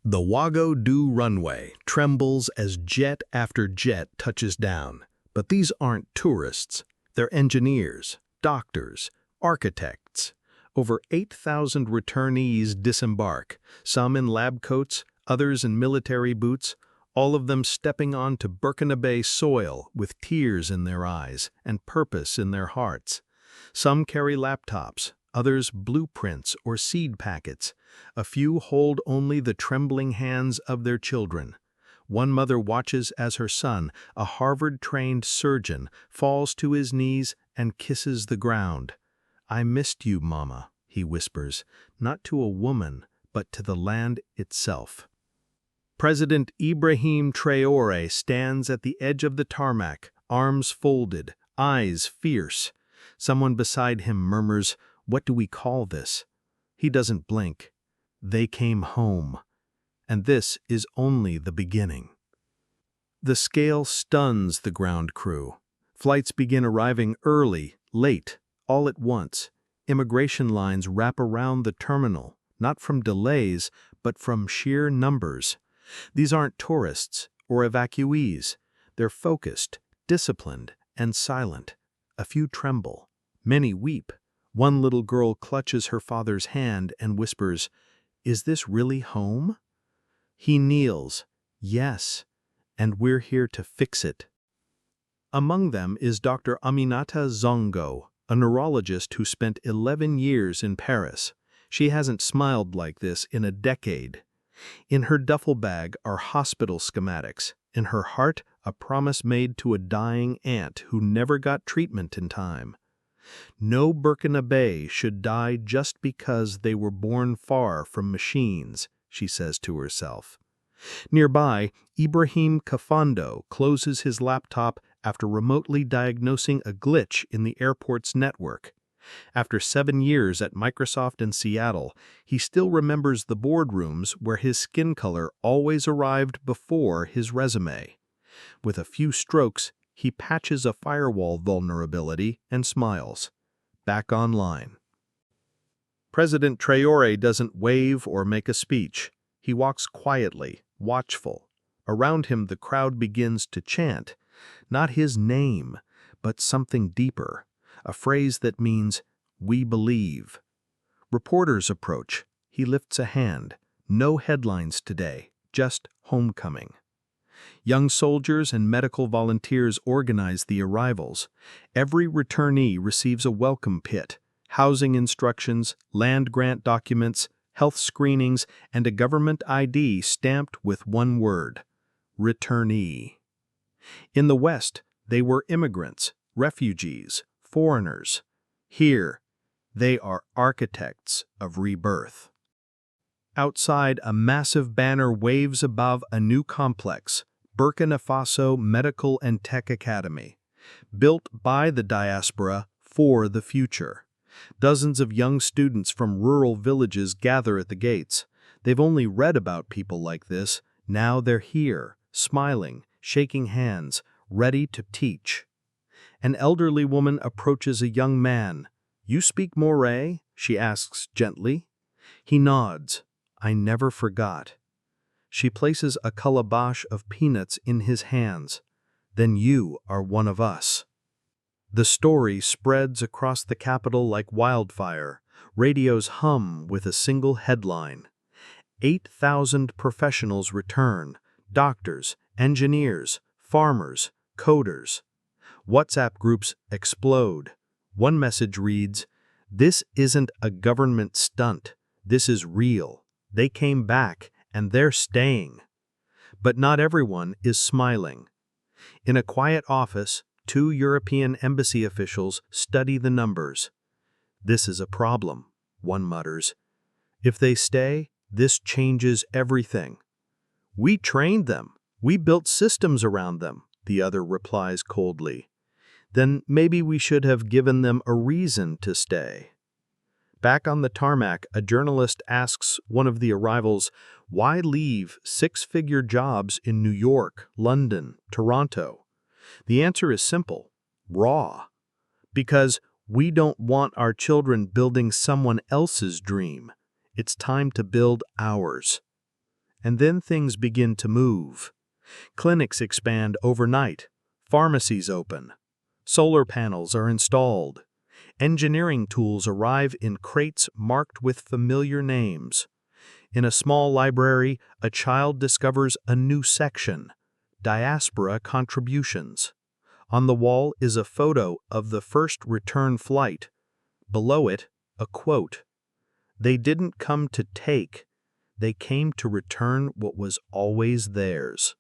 The Ouagadougou runway trembles as jet after jet touches down. But these aren't tourists. They're engineers, doctors, architects. Over 8,000 returnees disembark, some in lab coats, others in military boots, all of them stepping onto Burkinabè soil with tears in their eyes and purpose in their hearts. Some carry laptops, others blueprints or seed packets. A few hold only the trembling hands of their children. One mother watches as her son, a Harvard-trained surgeon, falls to his knees and kisses the ground. "I missed you, Mama," he whispers, not to a woman, but to the land itself. President Ibrahim Traoré stands at the edge of the tarmac, arms folded, eyes fierce. Someone beside him murmurs, "What do we call this?" He doesn't blink. They came home. And this is only the beginning. The scale stuns the ground crew. Flights begin arriving early, late, all at once. Immigration lines wrap around the terminal, not from delays, but from sheer numbers. These aren't tourists or evacuees. They're focused, disciplined, and silent. A few tremble. Many weep. One little girl clutches her father's hand and whispers, "Is this really home?" He kneels. "Yes, and we're here to fix it." Among them is Dr. Aminata Zongo, a neurologist who spent 11 years in Paris. She hasn't smiled like this in a decade. In her duffel bag are hospital schematics. In her heart, a promise made to a dying aunt who never got treatment in time. No Burkinabè should die just because they were born far from machines, she says to herself. Nearby, Ibrahim Kafando closes his laptop after remotely diagnosing a glitch in the airport's network. After 7 years at Microsoft in Seattle, he still remembers the boardrooms where his skin color always arrived before his resume. With a few strokes, he patches a firewall vulnerability and smiles. Back online. President Traoré doesn't wave or make a speech. He walks quietly, watchful. Around him the crowd begins to chant, not his name, but something deeper, a phrase that means, "We believe." Reporters approach. He lifts a hand. No headlines today, just homecoming. Young soldiers and medical volunteers organize the arrivals. Every returnee receives a welcome pit, housing instructions, land grant documents, health screenings, and a government ID stamped with one word: returnee. In the West, they were immigrants, refugees, foreigners. Here, they are architects of rebirth. Outside, a massive banner waves above a new complex, Burkina Faso Medical and Tech Academy, built by the diaspora for the future. Dozens of young students from rural villages gather at the gates. They've only read about people like this. Now they're here, smiling, shaking hands, ready to teach. An elderly woman approaches a young man. "You speak Moray?" she asks gently. He nods. "I never forgot." She places a calabash of peanuts in his hands. "Then you are one of us." The story spreads across the capital like wildfire. Radios hum with a single headline. 8,000 professionals return: doctors, engineers, farmers, coders. WhatsApp groups explode. One message reads, "This isn't a government stunt. This is real. They came back, and they're staying." But not everyone is smiling. In a quiet office, 2 European embassy officials study the numbers. "This is a problem," one mutters. "If they stay, this changes everything." "We trained them. We built systems around them," the other replies coldly. "Then maybe we should have given them a reason to stay." Back on the tarmac, a journalist asks one of the arrivals, "Why leave 6-figure jobs in New York, London, Toronto?" The answer is simple: raw. Because we don't want our children building someone else's dream. It's time to build ours. And then things begin to move. Clinics expand overnight. Pharmacies open. Solar panels are installed. Engineering tools arrive in crates marked with familiar names. In a small library, a child discovers a new section, Diaspora Contributions. On the wall is a photo of the first return flight. Below it, a quote. "They didn't come to take, they came to return what was always theirs."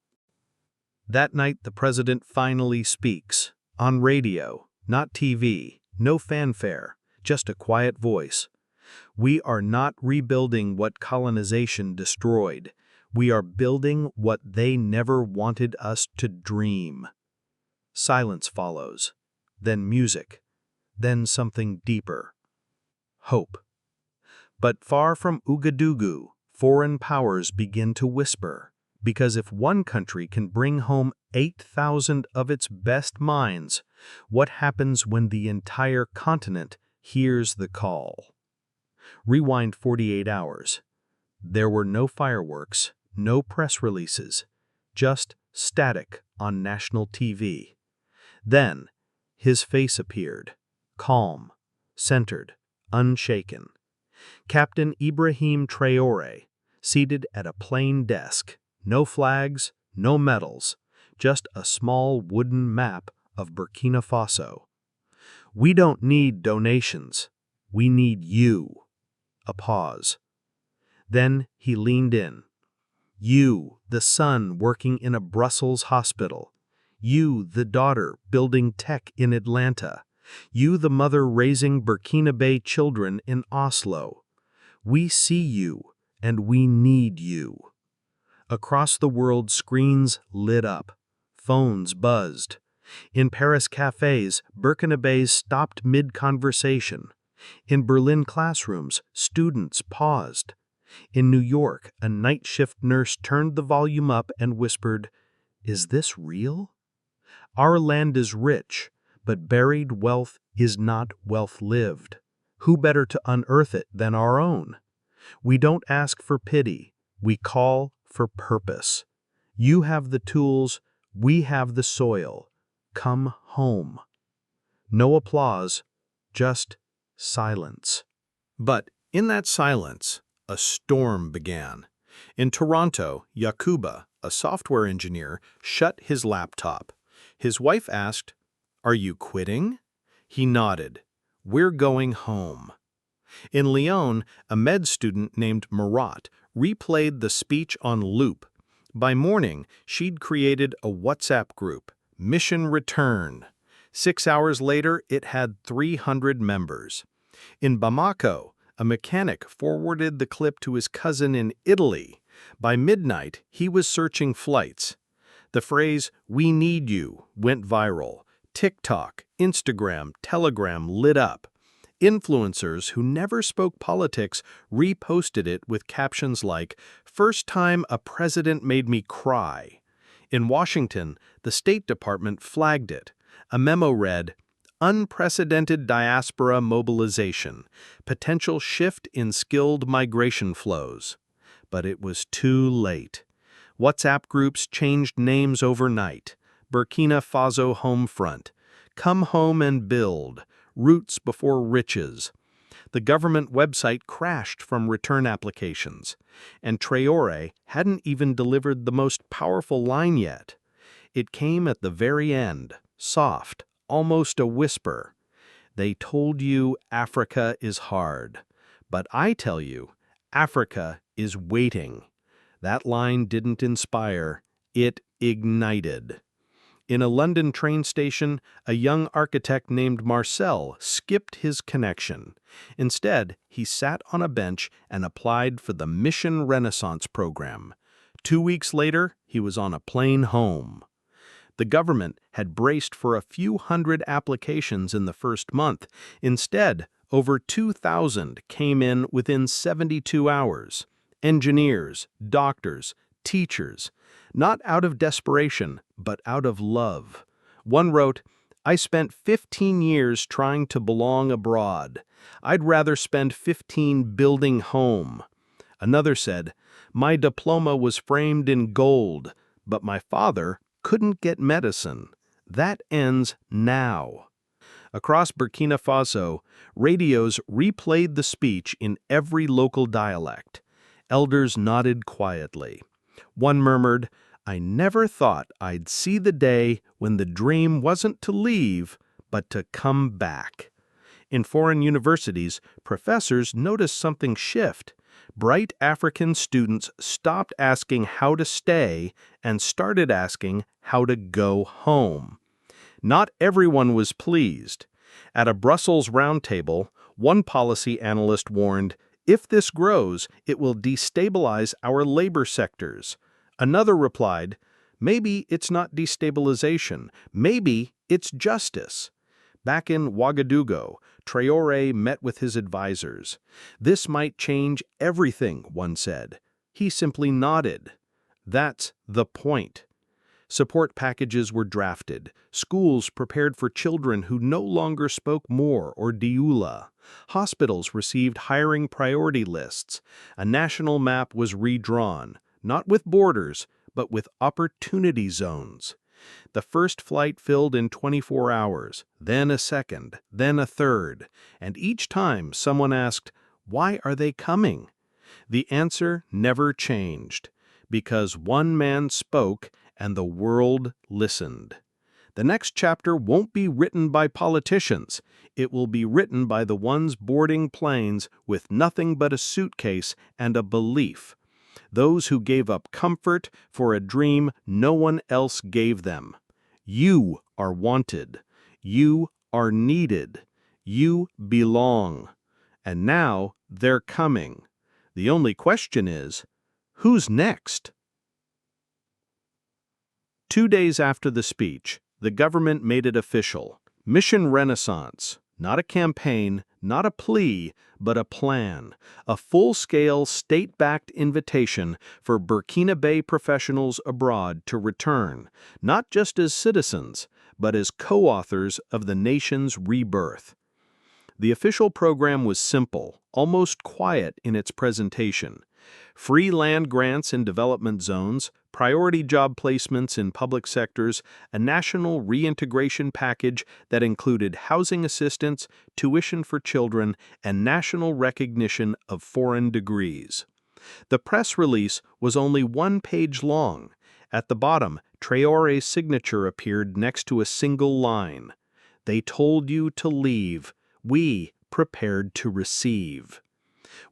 That night, the president finally speaks. On radio, not TV, no fanfare, just a quiet voice. "We are not rebuilding what colonization destroyed. We are building what they never wanted us to dream." Silence follows, then music, then something deeper. Hope. But far from Ouagadougou, foreign powers begin to whisper, because if one country can bring home 8,000 of its best minds, what happens when the entire continent hears the call? Rewind 48 hours. There were no fireworks, no press releases, just static on national TV. Then, his face appeared, calm, centered, unshaken. Captain Ibrahim Traoré, seated at a plain desk, no flags, no medals, just a small wooden map of Burkina Faso. "We don't need donations. We need you." A pause. Then he leaned in. "You, the son working in a Brussels hospital. You, the daughter building tech in Atlanta. You, the mother raising Burkinabè children in Oslo. We see you, and we need you." Across the world, screens lit up. Phones buzzed. In Paris cafes, Burkinabès stopped mid-conversation. In Berlin classrooms, students paused. In New York, a night shift nurse turned the volume up and whispered, "Is this real?" Our land is rich, but buried wealth is not wealth lived. Who better to unearth it than our own? We don't ask for pity, we call for purpose. You have the tools, we have the soil. Come home. No applause, just silence. But in that silence, a storm began. In Toronto, Yakuba, a software engineer, shut his laptop. His wife asked, "Are you quitting?" He nodded. "We're going home." In Lyon, a med student named Marat replayed the speech on loop. By morning, she'd created a WhatsApp group, Mission Return. 6 hours later, it had 300 members. In Bamako, a mechanic forwarded the clip to his cousin in Italy. By midnight, he was searching flights. The phrase, "We need you," went viral. TikTok, Instagram, Telegram lit up. Influencers who never spoke politics reposted it with captions like, "First time a president made me cry." In Washington, the State Department flagged it. A memo read, "Unprecedented diaspora mobilization, potential shift in skilled migration flows." But it was too late. WhatsApp groups changed names overnight. Burkina Faso Home Front, Come Home and Build, Roots Before Riches. The government website crashed from return applications, and Traoré hadn't even delivered the most powerful line yet. It came at the very end, soft, almost a whisper. "They told you Africa is hard, but I tell you, Africa is waiting." That line didn't inspire, it ignited. In a London train station, a young architect named Marcel skipped his connection. Instead, he sat on a bench and applied for the Mission Renaissance program. 2 weeks later, he was on a plane home. The government had braced for a few hundred applications in the first month. Instead, over 2,000 came in within 72 hours. Engineers, doctors, teachers, not out of desperation, but out of love. One wrote, "I spent 15 years trying to belong abroad. I'd rather spend 15 building home." Another said, "My diploma was framed in gold, but my father couldn't get medicine. That ends now." Across Burkina Faso, radios replayed the speech in every local dialect. Elders nodded quietly. One murmured, "I never thought I'd see the day when the dream wasn't to leave, but to come back." In foreign universities, professors noticed something shift. Bright African students stopped asking how to stay and started asking how to go home. Not everyone was pleased. At a Brussels roundtable, one policy analyst warned, "If this grows, it will destabilize our labor sectors." Another replied, "Maybe it's not destabilization, maybe it's justice." Back in Ouagadougou, Traoré met with his advisors. "This might change everything," one said. He simply nodded. That's the point. Support packages were drafted. Schools prepared for children who no longer spoke Moor or Dioula. Hospitals received hiring priority lists. A national map was redrawn, not with borders, but with opportunity zones. The first flight filled in 24 hours, then a second, then a third, and each time someone asked, "Why are they coming?" The answer never changed, because one man spoke and the world listened. The next chapter won't be written by politicians. It will be written by the ones boarding planes with nothing but a suitcase and a belief. Those who gave up comfort for a dream no one else gave them. You are wanted. You are needed. You belong. And now they're coming. The only question is, who's next? 2 days after the speech, the government made it official. Mission Renaissance. Not a campaign, not a plea, but a plan. A full-scale, state-backed invitation for Burkinabè professionals abroad to return, not just as citizens, but as co-authors of the nation's rebirth. The official program was simple, almost quiet in its presentation. Free land grants in development zones, priority job placements in public sectors, a national reintegration package that included housing assistance, tuition for children, and national recognition of foreign degrees. The press release was only 1 page long. At the bottom, Traoré's signature appeared next to a single line. "They told you to leave. We prepared to receive."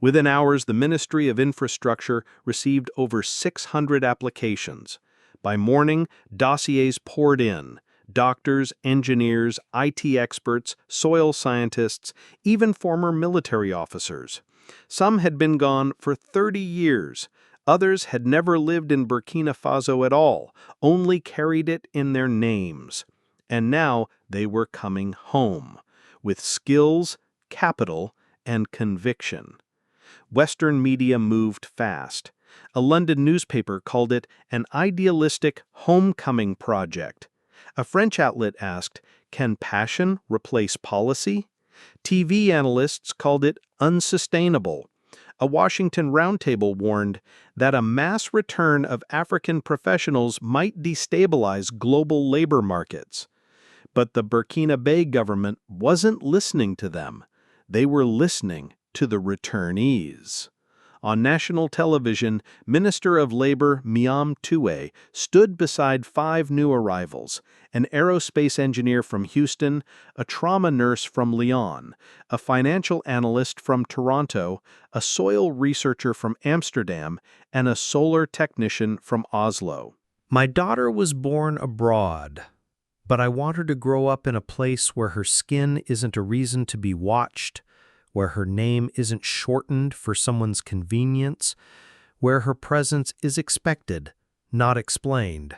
Within hours, the Ministry of Infrastructure received over 600 applications. By morning, dossiers poured in. Doctors, engineers, IT experts, soil scientists, even former military officers. Some had been gone for 30 years. Others had never lived in Burkina Faso at all, only carried it in their names. And now they were coming home, with skills, capital, and conviction. Western media moved fast. A London newspaper called it an idealistic homecoming project. A French outlet asked, "Can passion replace policy?" TV analysts called it unsustainable. A Washington roundtable warned that a mass return of African professionals might destabilize global labor markets. But the Burkinabè government wasn't listening to them. They were listening to the returnees. On national television, Minister of Labor Miam Toué stood beside 5 new arrivals, an aerospace engineer from Houston, a trauma nurse from Lyon, a financial analyst from Toronto, a soil researcher from Amsterdam, and a solar technician from Oslo. "My daughter was born abroad, but I want her to grow up in a place where her skin isn't a reason to be watched, where her name isn't shortened for someone's convenience, where her presence is expected, not explained."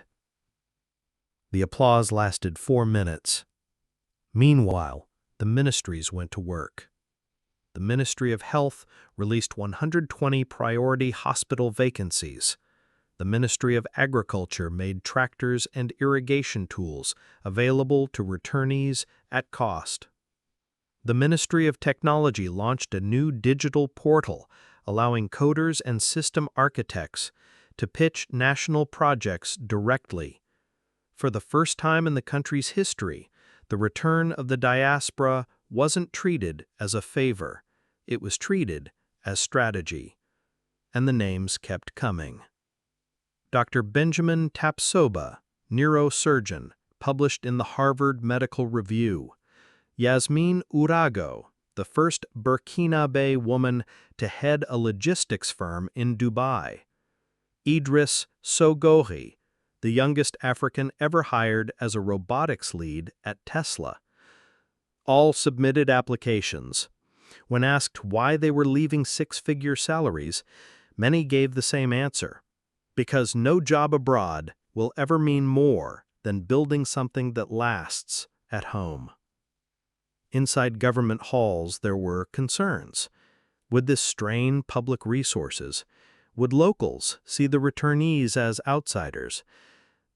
The applause lasted 4 minutes. Meanwhile, the ministries went to work. The Ministry of Health released 120 priority hospital vacancies. The Ministry of Agriculture made tractors and irrigation tools available to returnees at cost. The Ministry of Technology launched a new digital portal, allowing coders and system architects to pitch national projects directly. For the first time in the country's history, the return of the diaspora wasn't treated as a favor. It was treated as strategy. And the names kept coming. Dr. Benjamin Tapsoba, neurosurgeon, published in the Harvard Medical Review. Yasmin Urago, the first Burkinabè woman to head a logistics firm in Dubai. Idriss Sogori, the youngest African ever hired as a robotics lead at Tesla. All submitted applications. When asked why they were leaving six-figure salaries, many gave the same answer: because no job abroad will ever mean more than building something that lasts at home. Inside government halls, there were concerns. Would this strain public resources? Would locals see the returnees as outsiders?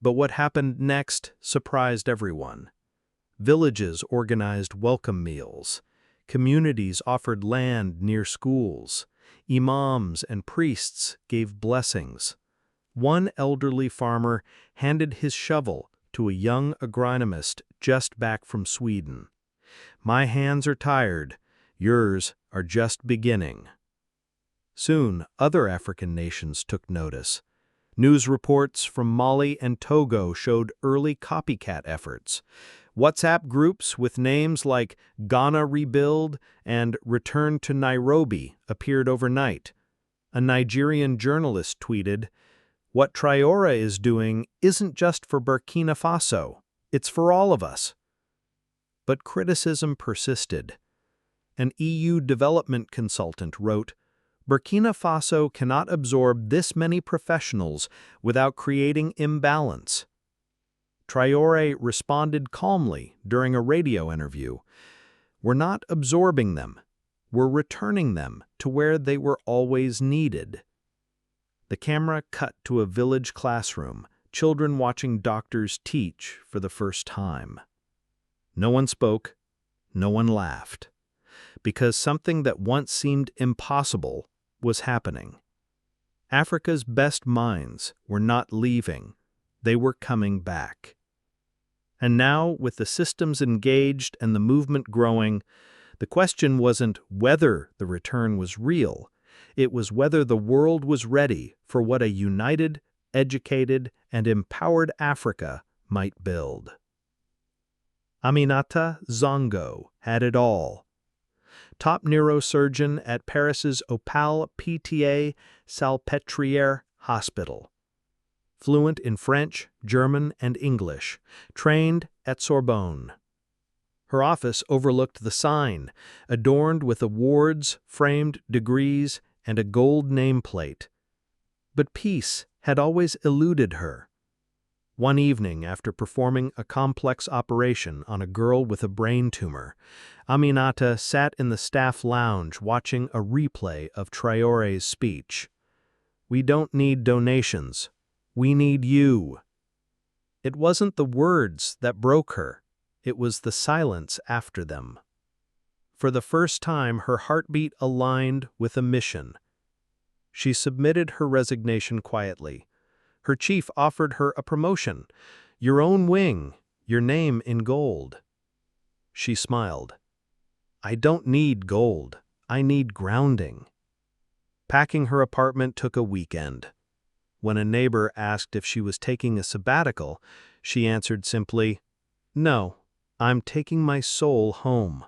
But what happened next surprised everyone. Villages organized welcome meals. Communities offered land near schools. Imams and priests gave blessings. One elderly farmer handed his shovel to a young agronomist just back from Sweden. "My hands are tired. Yours are just beginning." Soon, other African nations took notice. News reports from Mali and Togo showed early copycat efforts. WhatsApp groups with names like Ghana Rebuild and Return to Nairobi appeared overnight. A Nigerian journalist tweeted, "What Traoré is doing isn't just for Burkina Faso, it's for all of us." But criticism persisted. An EU development consultant wrote, "Burkina Faso cannot absorb this many professionals without creating imbalance." Traoré responded calmly during a radio interview, "We're not absorbing them. We're returning them to where they were always needed." The camera cut to a village classroom, children watching doctors teach for the first time. No one spoke, no one laughed, because something that once seemed impossible was happening. Africa's best minds were not leaving, they were coming back. And now, with the systems engaged and the movement growing, the question wasn't whether the return was real, it was whether the world was ready for what a united, educated, and empowered Africa might build. Aminata Zongo had it all. Top neurosurgeon at Paris's Opal Pitié Salpêtrière Hospital. Fluent in French, German, and English, trained at Sorbonne. Her office overlooked the sign, adorned with awards, framed degrees, and a gold nameplate. But peace had always eluded her. One evening, after performing a complex operation on a girl with a brain tumor, Aminata sat in the staff lounge watching a replay of Traoré's speech. "We don't need donations. We need you." It wasn't the words that broke her. It was the silence after them. For the first time, her heartbeat aligned with a mission. She submitted her resignation quietly. Her chief offered her a promotion, your own wing, your name in gold. She smiled. "I don't need gold. I need grounding." Packing her apartment took a weekend. When a neighbor asked if she was taking a sabbatical, she answered simply, "No, I'm taking my soul home."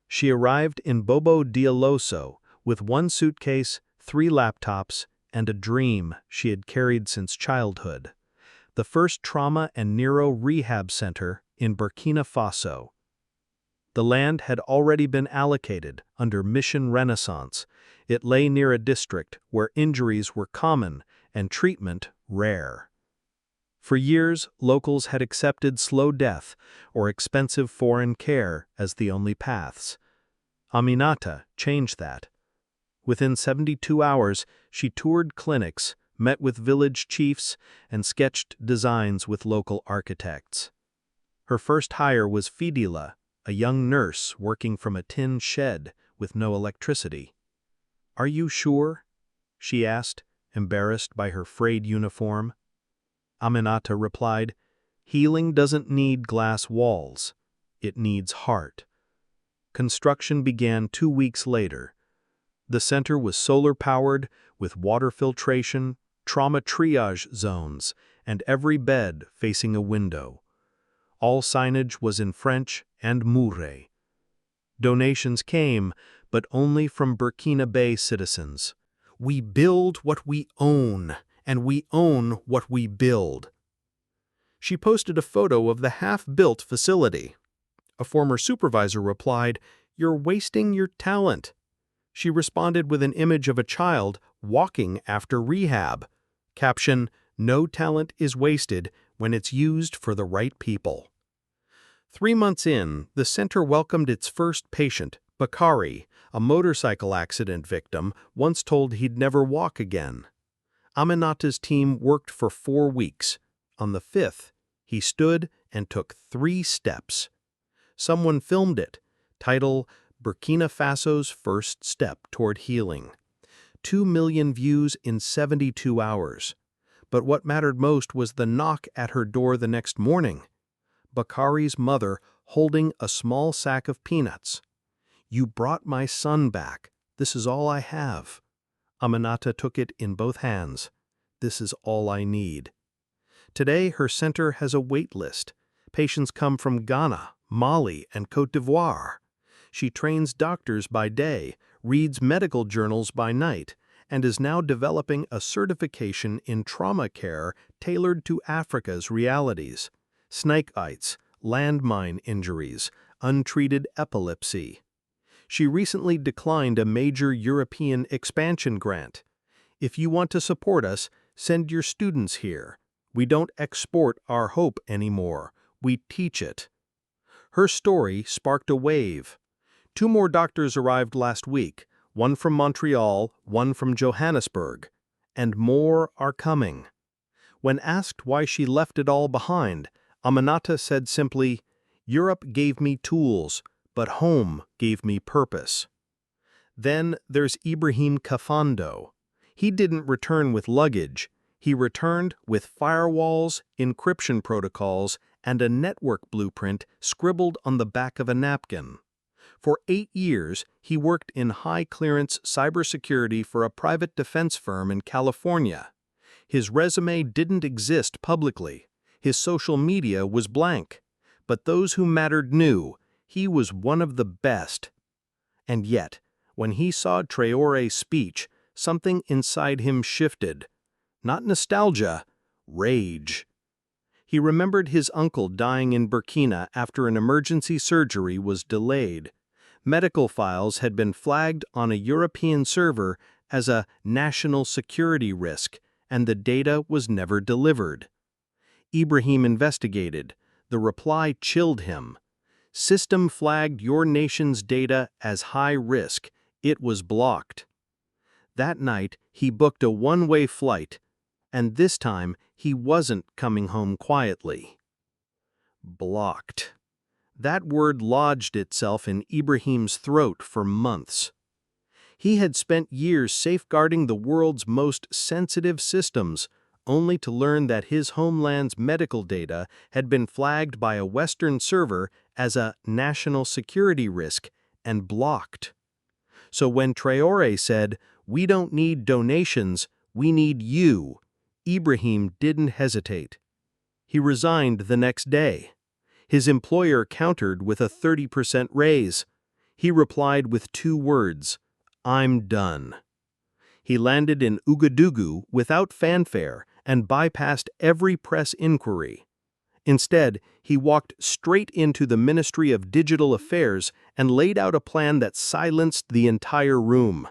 She arrived in Bobo Dioulasso with one suitcase, 3 laptops, and a dream she had carried since childhood: the first trauma and neuro rehab center in Burkina Faso. The land had already been allocated under Mission Renaissance. It lay near a district where injuries were common and treatment rare. For years, locals had accepted slow death or expensive foreign care as the only paths. Aminata changed that. Within 72 hours, she toured clinics, met with village chiefs, and sketched designs with local architects. Her first hire was Fidila, a young nurse working from a tin shed with no electricity. "Are you sure?" she asked, embarrassed by her frayed uniform. Aminata replied, "Healing doesn't need glass walls. It needs heart." Construction began 2 weeks later. The center was solar-powered, with water filtration, trauma triage zones, and every bed facing a window. All signage was in French and Moure. Donations came, but only from Burkinabè citizens. "We build what we own, and we own what we build." She posted a photo of the half-built facility. A former supervisor replied, "You're wasting your talent." She responded with an image of a child walking after rehab. Caption, "No talent is wasted when it's used for the right people." 3 months in, the center welcomed its first patient, Bakari, a motorcycle accident victim, once told he'd never walk again. Aminata's team worked for 4 weeks. On the 5th, he stood and took 3 steps. Someone filmed it. Title, "Burkina Faso's First Step Toward Healing." 2 million views in 72 hours. But what mattered most was the knock at her door the next morning. Bakari's mother holding a small sack of peanuts. "You brought my son back. This is all I have." Aminata took it in both hands. "This is all I need." Today, her center has a wait list. Patients come from Ghana, Mali, and Côte d'Ivoire. She trains doctors by day, reads medical journals by night, and is now developing a certification in trauma care tailored to Africa's realities: snakites, landmine injuries, untreated epilepsy. She recently declined a major European expansion grant. "If you want to support us, send your students here. We don't export our hope anymore. We teach it." Her story sparked a wave. 2 more doctors arrived last week, one from Montreal, one from Johannesburg, and more are coming. When asked why she left it all behind, Aminata said simply, "Europe gave me tools, but home gave me purpose." Then there's Ibrahim Kafando. He didn't return with luggage. He returned with firewalls, encryption protocols, and a network blueprint scribbled on the back of a napkin. For 8 years, he worked in high-clearance cybersecurity for a private defense firm in California. His resume didn't exist publicly. His social media was blank. But those who mattered knew he was one of the best. And yet, when he saw Traoré's speech, something inside him shifted. Not nostalgia, rage. He remembered his uncle dying in Burkina after an emergency surgery was delayed. Medical files had been flagged on a European server as a national security risk, and the data was never delivered. Ibrahim investigated. The reply chilled him. "System flagged your nation's data as high risk. It was blocked." That night, he booked a one-way flight, and this time he wasn't coming home quietly. Blocked. That word lodged itself in Ibrahim's throat for months. He had spent years safeguarding the world's most sensitive systems, only to learn that his homeland's medical data had been flagged by a Western server as a national security risk and blocked. So when Traoré said, "We don't need donations, we need you," Ibrahim didn't hesitate. He resigned the next day. His employer countered with a 30% raise. He replied with 2 words, "I'm done." He landed in Ouagadougou without fanfare and bypassed every press inquiry. Instead, he walked straight into the Ministry of Digital Affairs and laid out a plan that silenced the entire room.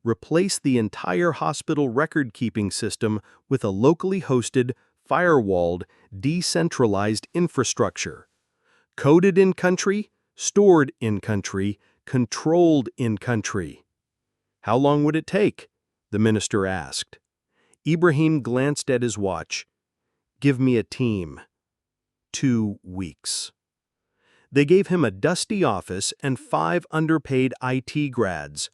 Replace the entire hospital record-keeping system with a locally hosted, firewalled, decentralized infrastructure. Coded in country, stored in country, controlled in country. "How long would it take?" the minister asked. Ibrahim glanced at his watch. "Give me a team." 2 weeks. They gave him a dusty office and 5 underpaid IT grads.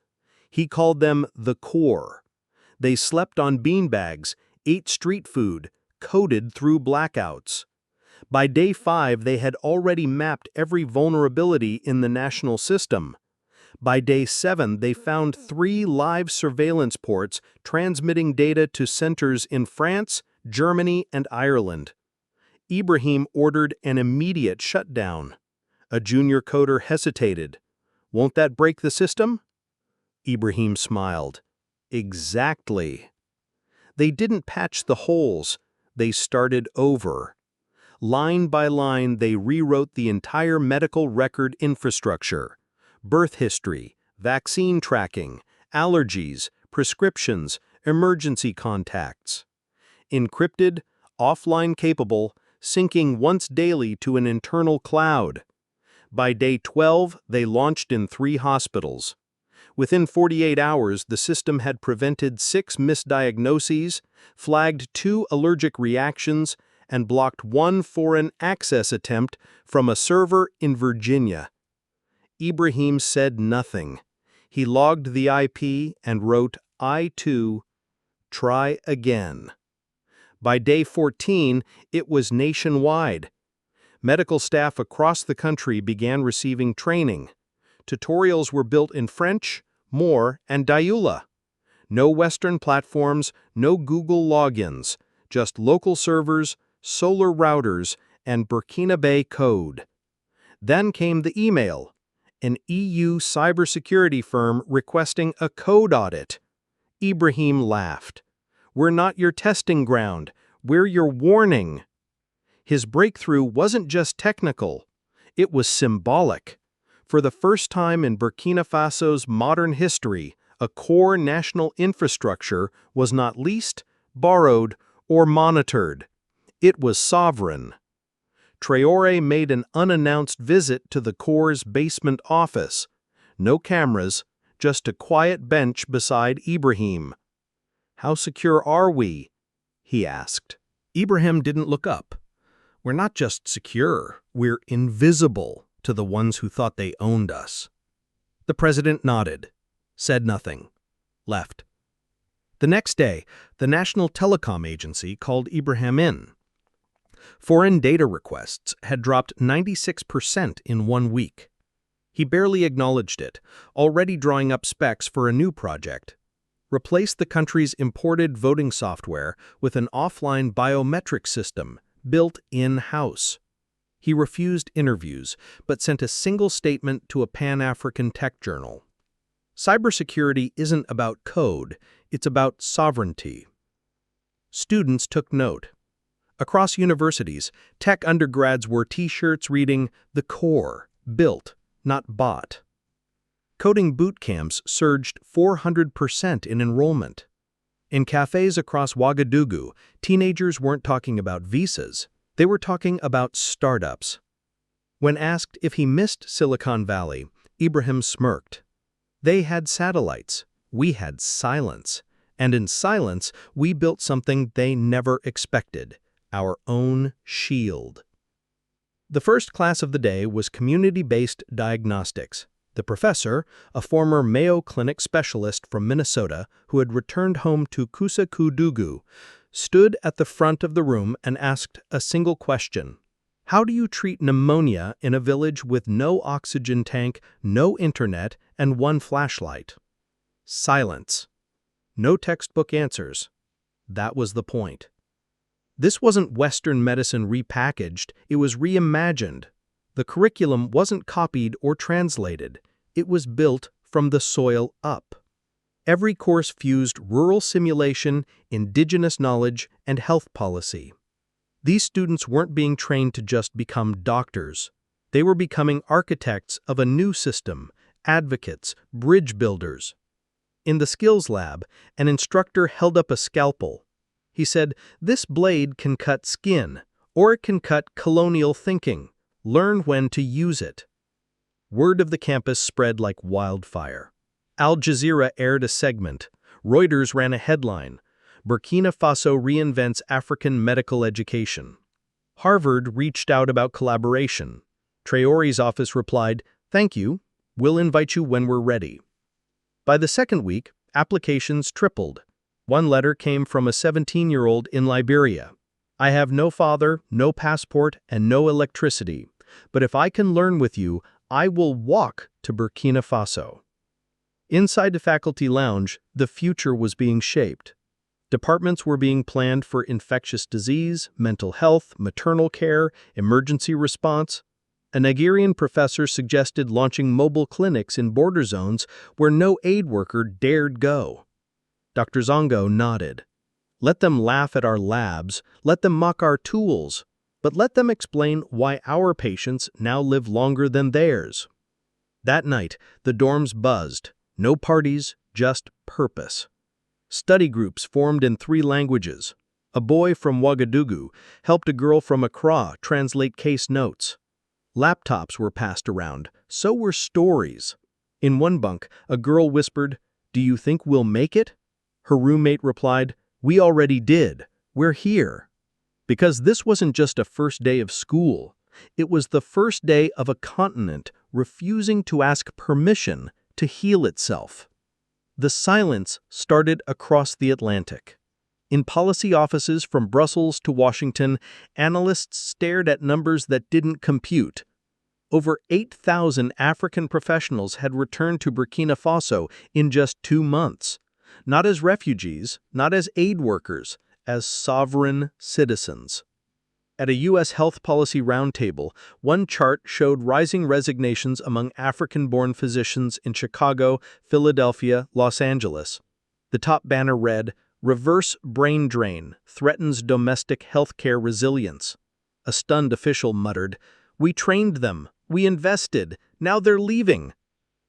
He called them the core. They slept on beanbags, ate street food, coded through blackouts. By day 5, they had already mapped every vulnerability in the national system. By day 7, they found 3 live surveillance ports transmitting data to centers in France, Germany, and Ireland. Ibrahim ordered an immediate shutdown. A junior coder hesitated. "Won't that break the system?" Ibrahim smiled. "Exactly." They didn't patch the holes. They started over. Line by line, they rewrote the entire medical record infrastructure. Birth history, vaccine tracking, allergies, prescriptions, emergency contacts. Encrypted, offline capable, syncing once daily to an internal cloud. By day 12, they launched in 3 hospitals. Within 48 hours, the system had prevented 6 misdiagnoses, flagged 2 allergic reactions, and blocked 1 foreign access attempt from a server in Virginia. Ibrahim said nothing. He logged the IP and wrote, "I too, try again." By day 14, it was nationwide. Medical staff across the country began receiving training. Tutorials were built in French, Moor, and Dioula. No Western platforms, no Google logins, just local servers, solar routers, and Burkinabè code. Then came the email. An EU cybersecurity firm requesting a code audit. Ibrahim laughed. "We're not your testing ground, we're your warning." His breakthrough wasn't just technical, it was symbolic. For the first time in Burkina Faso's modern history, a core national infrastructure was not leased, borrowed, or monitored. It was sovereign. Traoré made an unannounced visit to the Corps' basement office. No cameras, just a quiet bench beside Ibrahim. "How secure are we?" he asked. Ibrahim didn't look up. "We're not just secure, we're invisible to the ones who thought they owned us." The president nodded, said nothing, left. The next day, the National Telecom Agency called Ibrahim in. Foreign data requests had dropped 96% in 1 week. He barely acknowledged it, already drawing up specs for a new project. Replace the country's imported voting software with an offline biometric system built in-house. He refused interviews, but sent a single statement to a Pan-African tech journal. Cybersecurity isn't about code, it's about sovereignty. Students took note. Across universities, tech undergrads wore T-shirts reading, "The Core, built, not bought." Coding boot camps surged 400% in enrollment. In cafes across Ouagadougou, teenagers weren't talking about visas, they were talking about startups. When asked if he missed Silicon Valley, Ibrahim smirked. "They had satellites, we had silence, and in silence we built something they never expected. Our own shield." The first class of the day was community-based diagnostics. The professor, a former Mayo Clinic specialist from Minnesota who had returned home to Ouagadougou, stood at the front of the room and asked a single question. "How do you treat pneumonia in a village with no oxygen tank, no internet, and 1 flashlight?" Silence. No textbook answers. That was the point. This wasn't Western medicine repackaged, it was reimagined. The curriculum wasn't copied or translated, it was built from the soil up. Every course fused rural simulation, indigenous knowledge, and health policy. These students weren't being trained to just become doctors. They were becoming architects of a new system, advocates, bridge builders. In the skills lab, an instructor held up a scalpel. He said, "This blade can cut skin, or it can cut colonial thinking. Learn when to use it." Word of the campus spread like wildfire. Al Jazeera aired a segment. Reuters ran a headline. "Burkina Faso reinvents African medical education." Harvard reached out about collaboration. Traoré's office replied, "Thank you. We'll invite you when we're ready." By the second week, applications tripled. One letter came from a 17-year-old in Liberia. "I have no father, no passport, and no electricity. But if I can learn with you, I will walk to Burkina Faso." Inside the faculty lounge, the future was being shaped. Departments were being planned for infectious disease, mental health, maternal care, emergency response. A Nigerian professor suggested launching mobile clinics in border zones where no aid worker dared go. Dr. Zongo nodded. "Let them laugh at our labs, let them mock our tools, but let them explain why our patients now live longer than theirs." That night, the dorms buzzed. No parties, just purpose. Study groups formed in 3 languages. A boy from Ouagadougou helped a girl from Accra translate case notes. Laptops were passed around, so were stories. In one bunk, a girl whispered, "Do you think we'll make it?" Her roommate replied, "We already did. We're here." Because this wasn't just a first day of school. It was the first day of a continent refusing to ask permission to heal itself. The silence started across the Atlantic. In policy offices from Brussels to Washington, analysts stared at numbers that didn't compute. Over 8,000 African professionals had returned to Burkina Faso in just 2 months. Not as refugees, not as aid workers, as sovereign citizens. At a U.S. health policy roundtable, one chart showed rising resignations among African-born physicians in Chicago, Philadelphia, Los Angeles. The top banner read, "Reverse brain drain threatens domestic healthcare resilience." A stunned official muttered, "We trained them, we invested, now they're leaving."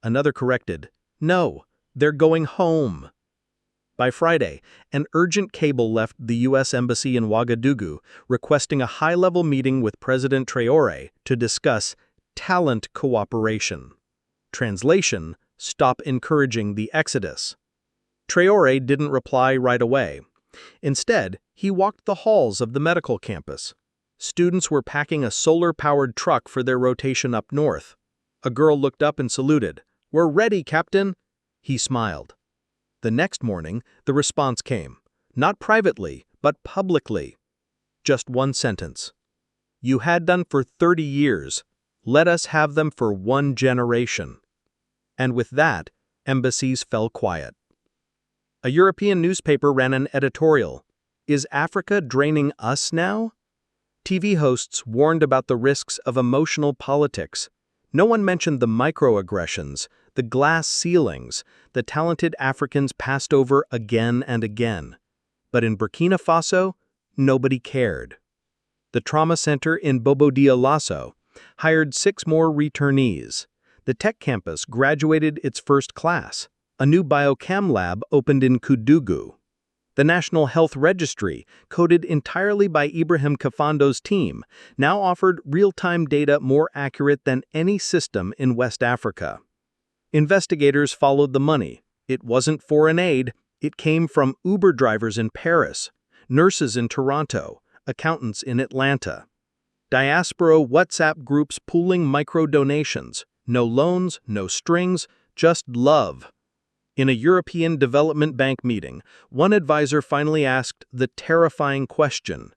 Another corrected, "No, they're going home." By Friday, an urgent cable left the U.S. Embassy in Ouagadougou requesting a high-level meeting with President Traoré to discuss talent cooperation. Translation: stop encouraging the exodus. Traoré didn't reply right away. Instead, he walked the halls of the medical campus. Students were packing a solar-powered truck for their rotation up north. A girl looked up and saluted. "We're ready, Captain." He smiled. The next morning, the response came. Not privately, but publicly. Just one sentence. "You had done for 30 years. Let us have them for 1 generation." And with that, embassies fell quiet. A European newspaper ran an editorial. "Is Africa draining us now?" TV hosts warned about the risks of emotional politics. No one mentioned the microaggressions, the glass ceilings, the talented Africans passed over again and again. But in Burkina Faso, nobody cared. The trauma center in Bobo-Dioulasso hired 6 more returnees. The tech campus graduated its first class. A new biochem lab opened in Ouagadougou. The National Health Registry, coded entirely by Ibrahim Kafando's team, now offered real-time data more accurate than any system in West Africa. Investigators followed the money. It wasn't foreign aid, it came from Uber drivers in Paris, nurses in Toronto, accountants in Atlanta. Diaspora WhatsApp groups pooling micro-donations. No loans, no strings, just love. In a European Development Bank meeting, one advisor finally asked the terrifying question,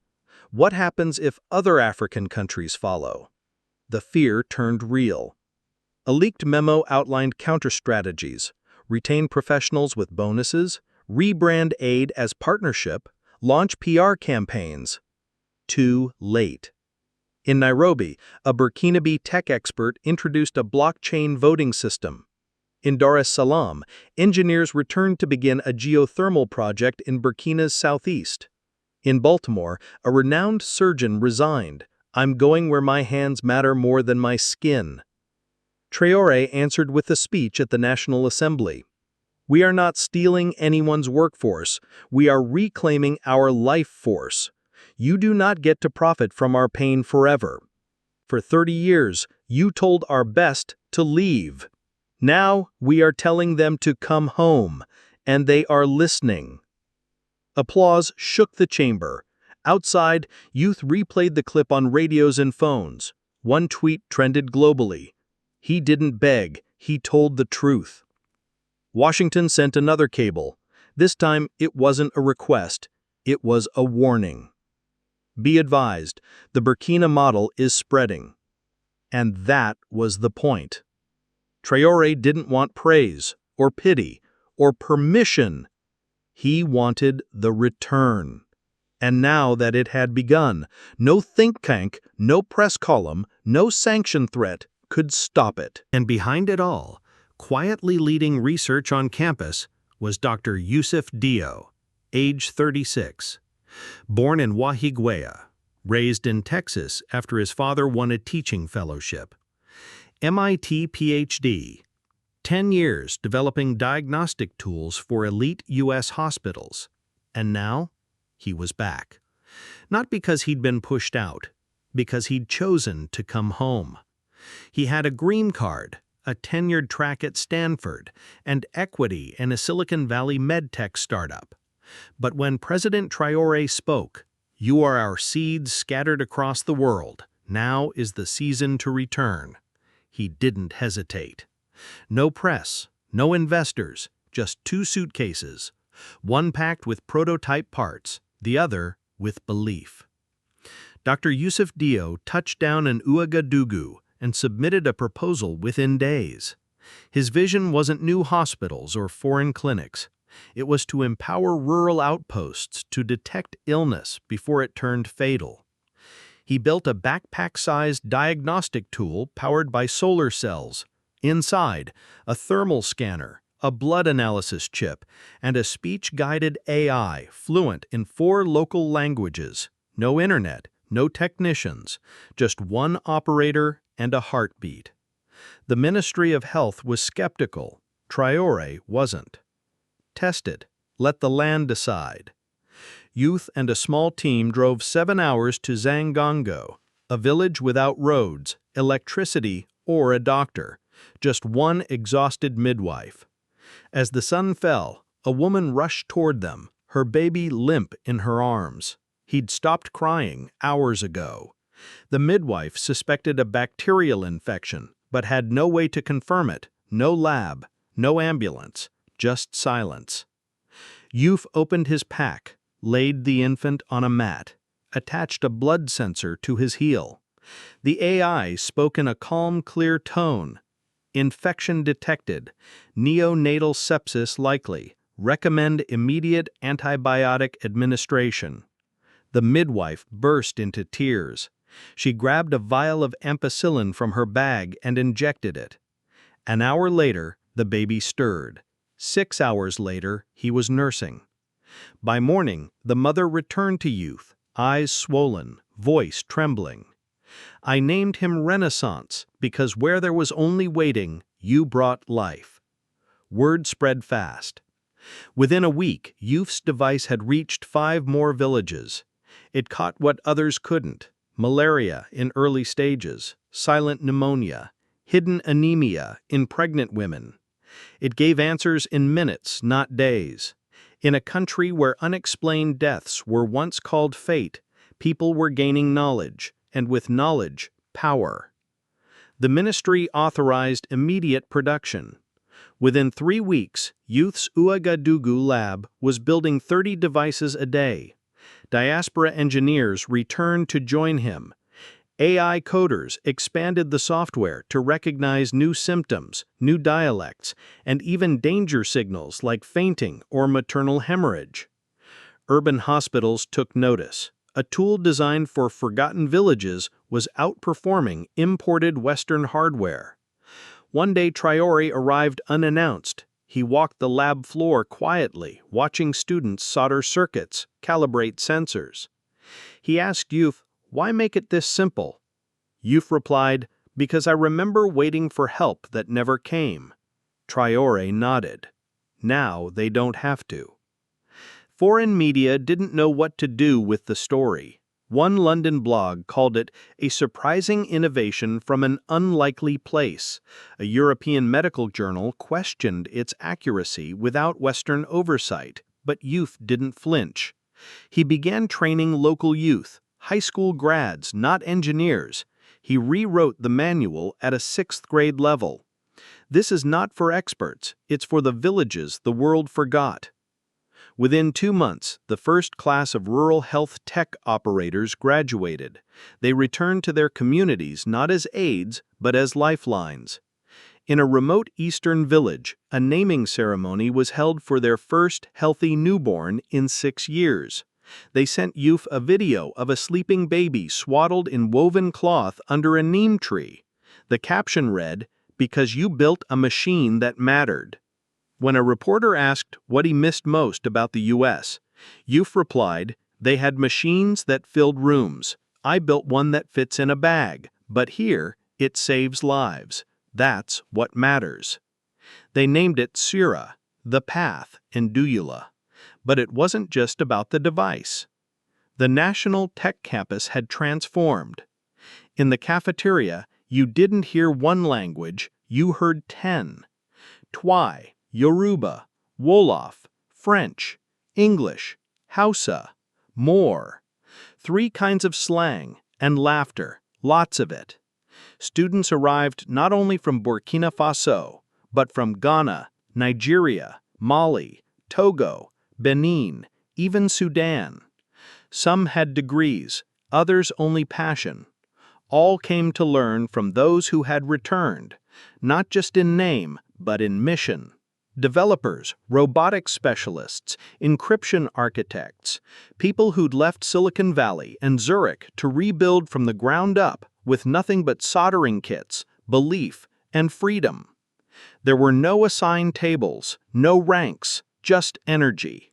what happens if other African countries follow? The fear turned real. A leaked memo outlined counter-strategies: retain professionals with bonuses, rebrand aid as partnership, launch PR campaigns. Too late. In Nairobi, a Burkinabè tech expert introduced a blockchain voting system. In Dar es Salaam, engineers returned to begin a geothermal project in Burkina's southeast. In Baltimore, a renowned surgeon resigned. "I'm going where my hands matter more than my skin." Traoré answered with a speech at the National Assembly. "We are not stealing anyone's workforce. We are reclaiming our life force. You do not get to profit from our pain forever. For 30 years, you told our best to leave. Now we are telling them to come home, and they are listening." Applause shook the chamber. Outside, youth replayed the clip on radios and phones. One tweet trended globally. "He didn't beg, he told the truth." Washington sent another cable. This time, it wasn't a request, it was a warning. Be advised, the Burkina model is spreading. And that was the point. Traoré didn't want praise, or pity, or permission. He wanted the return. And now that it had begun, no think tank, no press column, no sanction threat could stop it. And behind it all, quietly leading research on campus, was Dr. Yousef Dio, age 36. Born in Ouagadougou, raised in Texas after his father won a teaching fellowship. MIT PhD, 10 years developing diagnostic tools for elite U.S. hospitals. And now, he was back. Not because he'd been pushed out, because he'd chosen to come home. He had a green card, a tenured track at Stanford, and equity in a Silicon Valley medtech startup. But when President Traoré spoke, "You are our seeds scattered across the world. Now is the season to return," he didn't hesitate. No press, no investors, just 2 suitcases, one packed with prototype parts, the other with belief. Dr. Yousef Dio touched down in Ouagadougou and submitted a proposal within days. His vision wasn't new hospitals or foreign clinics. It was to empower rural outposts to detect illness before it turned fatal. He built a backpack-sized diagnostic tool powered by solar cells. Inside, a thermal scanner, a blood analysis chip, and a speech-guided AI fluent in 4 local languages. No internet, no technicians, just one operator and a heartbeat. The Ministry of Health was skeptical. Traoré wasn't. Test it. Let the land decide. Youth and a small team drove 7 hours to Zangongo, a village without roads, electricity, or a doctor, just one exhausted midwife. As the sun fell, a woman rushed toward them, her baby limp in her arms. He'd stopped crying hours ago. The midwife suspected a bacterial infection, but had no way to confirm it, no lab, no ambulance, just silence. Yousef opened his pack, laid the infant on a mat, attached a blood sensor to his heel. The AI spoke in a calm, clear tone. Infection detected. Neonatal sepsis likely. Recommend immediate antibiotic administration. The midwife burst into tears. She grabbed a vial of ampicillin from her bag and injected it. An hour later, the baby stirred. 6 hours later, he was nursing. By morning, the mother returned to Yousef, eyes swollen, voice trembling. "I named him Renaissance because where there was only waiting, you brought life." Word spread fast. Within a week, Yousef's device had reached 5 more villages. It caught what others couldn't: malaria in early stages, silent pneumonia, hidden anemia in pregnant women. It gave answers in minutes, not days. In a country where unexplained deaths were once called fate, people were gaining knowledge, and with knowledge, power. The ministry authorized immediate production. Within 3 weeks, Yousef's Ouagadougou lab was building 30 devices a day. Diaspora engineers returned to join him. AI coders expanded the software to recognize new symptoms, new dialects, and even danger signals like fainting or maternal hemorrhage. Urban hospitals took notice. A tool designed for forgotten villages was outperforming imported Western hardware. One day Traoré arrived unannounced. He walked the lab floor quietly, watching students solder circuits, calibrate sensors. He asked Yousef, "Why make it this simple?" Yousef replied, "Because I remember waiting for help that never came." Traoré nodded. Now they don't have to. Foreign media didn't know what to do with the story. One London blog called it a surprising innovation from an unlikely place. A European medical journal questioned its accuracy without Western oversight, but Yousef didn't flinch. He began training local youth, high school grads, not engineers. He rewrote the manual at a 6th grade level. This is not for experts, it's for the villages the world forgot. Within 2 months, the first class of rural health tech operators graduated. They returned to their communities not as aides, but as lifelines. In a remote eastern village, a naming ceremony was held for their first healthy newborn in 6 years. They sent youth a video of a sleeping baby swaddled in woven cloth under a neem tree. The caption read, "Because you built a machine that mattered." When a reporter asked what he missed most about the U.S., Youth replied, "They had machines that filled rooms. I built one that fits in a bag, but here, it saves lives. That's what matters." They named it Sura, the path, and Duyula. But it wasn't just about the device. The National Tech Campus had transformed. In the cafeteria, you didn't hear one language, you heard 10. Twi, Yoruba, Wolof, French, English, Hausa, more. 3 kinds of slang and laughter, lots of it. Students arrived not only from Burkina Faso, but from Ghana, Nigeria, Mali, Togo, Benin, even Sudan. Some had degrees, others only passion. All came to learn from those who had returned, not just in name, but in mission. Developers, robotics specialists, encryption architects, people who'd left Silicon Valley and Zurich to rebuild from the ground up with nothing but soldering kits, belief, and freedom. There were no assigned tables, no ranks, just energy.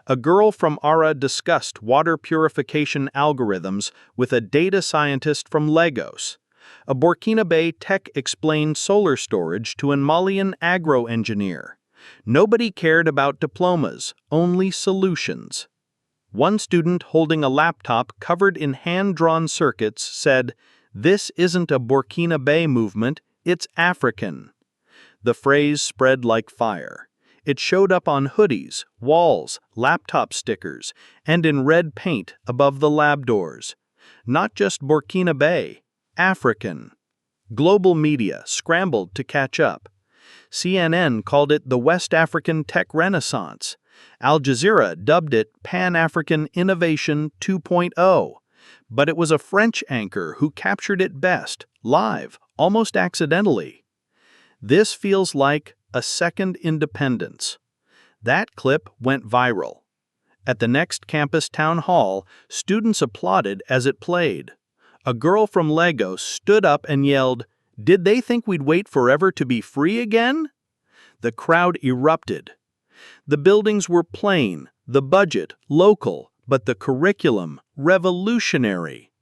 A girl from Ara discussed water purification algorithms with a data scientist from Lagos. A Burkinabè tech explained solar storage to a Malian agro-engineer. Nobody cared about diplomas, only solutions. One student holding a laptop covered in hand-drawn circuits said, "This isn't a Burkinabè movement, it's African." The phrase spread like fire. It showed up on hoodies, walls, laptop stickers, and in red paint above the lab doors. Not just Burkinabè, African. Global media scrambled to catch up. CNN called it the West African Tech Renaissance. Al Jazeera dubbed it Pan-African Innovation 2.0. But it was a French anchor who captured it best, live, almost accidentally. This feels like a second independence. That clip went viral. At the next campus town hall, students applauded as it played. A girl from Lagos stood up and yelled, "Did they think we'd wait forever to be free again?" The crowd erupted. The buildings were plain, the budget local, but the curriculum revolutionary.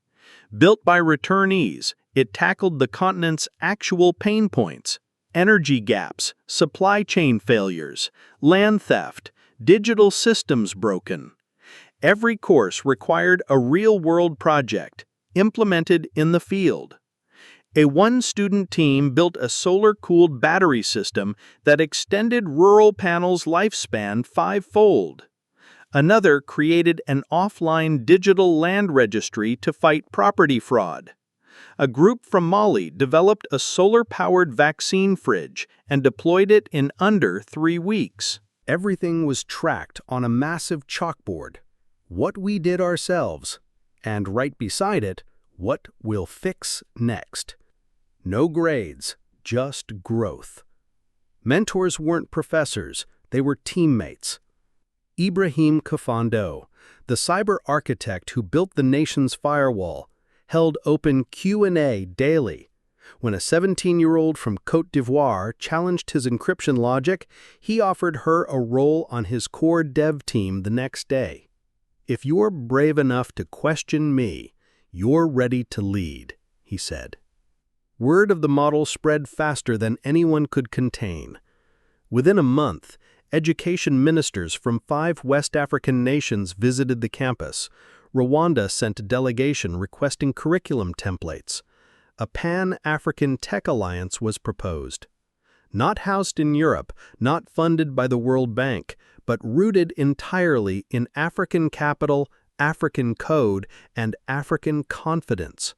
Built by returnees, it tackled the continent's actual pain points: energy gaps, supply chain failures, land theft, digital systems broken. Every course required a real-world project, implemented in the field. A one-student team built a solar-cooled battery system that extended rural panels' lifespan 5-fold. Another created an offline digital land registry to fight property fraud. A group from Mali developed a solar-powered vaccine fridge and deployed it in under 3 weeks. Everything was tracked on a massive chalkboard. What we did ourselves. And right beside it, what we'll fix next. No grades, just growth. Mentors weren't professors, they were teammates. Ibrahim Kafando, the cyber architect who built the nation's firewall, held open Q&A daily. When a 17-year-old from Côte d'Ivoire challenged his encryption logic, he offered her a role on his core dev team the next day. "If you're brave enough to question me, you're ready to lead," he said. Word of the model spread faster than anyone could contain. Within a month, education ministers from 5 West African nations visited the campus. Rwanda sent a delegation requesting curriculum templates. A Pan-African Tech Alliance was proposed. Not housed in Europe, not funded by the World Bank, but rooted entirely in African capital, African code, and African confidence.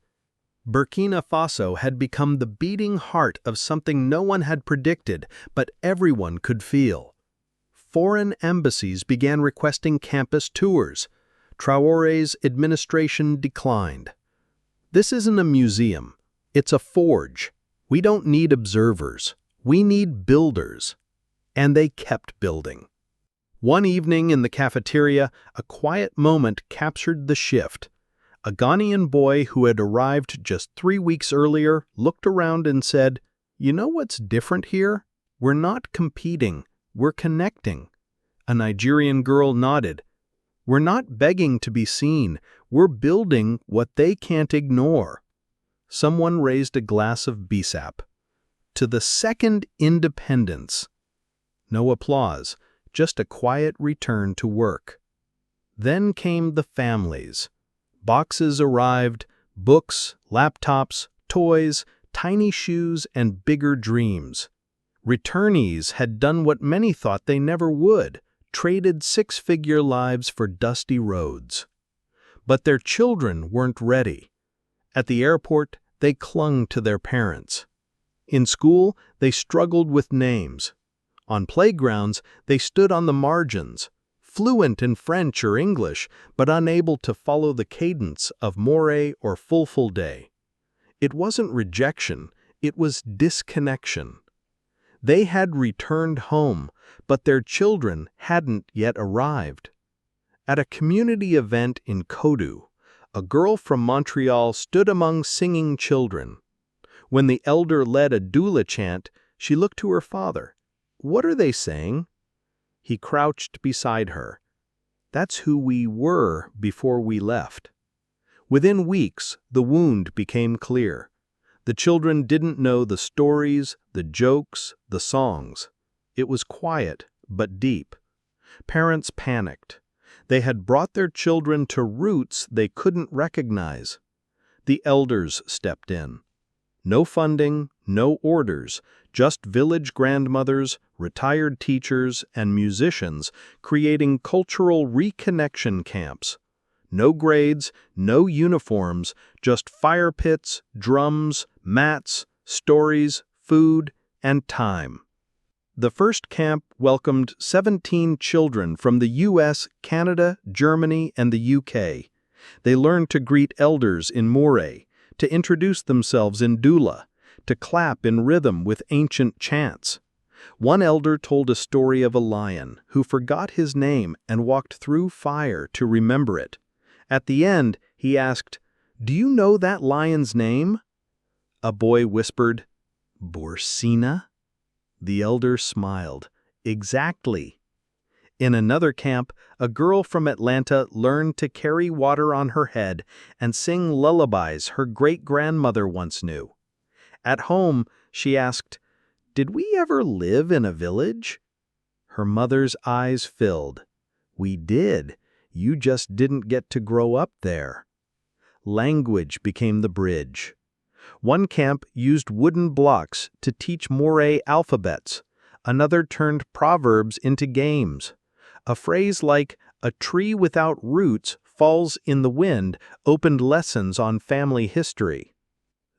Burkina Faso had become the beating heart of something no one had predicted, but everyone could feel. Foreign embassies began requesting campus tours. Traoré's administration declined. "This isn't a museum. It's a forge. We don't need observers. We need builders." And they kept building. One evening in the cafeteria, a quiet moment captured the shift. A Ghanaian boy who had arrived just 3 weeks earlier looked around and said, "You know what's different here? We're not competing. We're connecting." A Nigerian girl nodded. "We're not begging to be seen. We're building what they can't ignore." Someone raised a glass of BSAP. "To the second independence." No applause, just a quiet return to work. Then came the families. Boxes arrived, books, laptops, toys, tiny shoes, and bigger dreams. Returnees had done what many thought they never would, traded six-figure lives for dusty roads. But their children weren't ready. At the airport, they clung to their parents. In school, they struggled with names. On playgrounds, they stood on the margins, fluent in French or English, but unable to follow the cadence of Moré or Fulfulde. It wasn't rejection, it was disconnection. They had returned home, but their children hadn't yet arrived. At a community event in Kodu, a girl from Montreal stood among singing children. When the elder led a doula chant, she looked to her father. "What are they saying?" He crouched beside her. "That's who we were before we left." Within weeks, the wound became clear. The children didn't know the stories, the jokes, the songs. It was quiet, but deep. Parents panicked. They had brought their children to roots they couldn't recognize. The elders stepped in. No funding, no orders, just village grandmothers, retired teachers, and musicians creating cultural reconnection camps. No grades, no uniforms, just fire pits, drums, mats, stories, food, and time. The first camp welcomed 17 children from the US, Canada, Germany, and the UK. They learned to greet elders in Moré, to introduce themselves in doula, to clap in rhythm with ancient chants. One elder told a story of a lion who forgot his name and walked through fire to remember it. At the end, he asked, "Do you know that lion's name?" A boy whispered, "Bursina?" The elder smiled. "Exactly." In another camp, a girl from Atlanta learned to carry water on her head and sing lullabies her great-grandmother once knew. At home, she asked, "Did we ever live in a village?" Her mother's eyes filled. "We did. You just didn't get to grow up there." Language became the bridge. One camp used wooden blocks to teach Moré alphabets. Another turned proverbs into games. A phrase like, "A tree without roots falls in the wind," opened lessons on family history.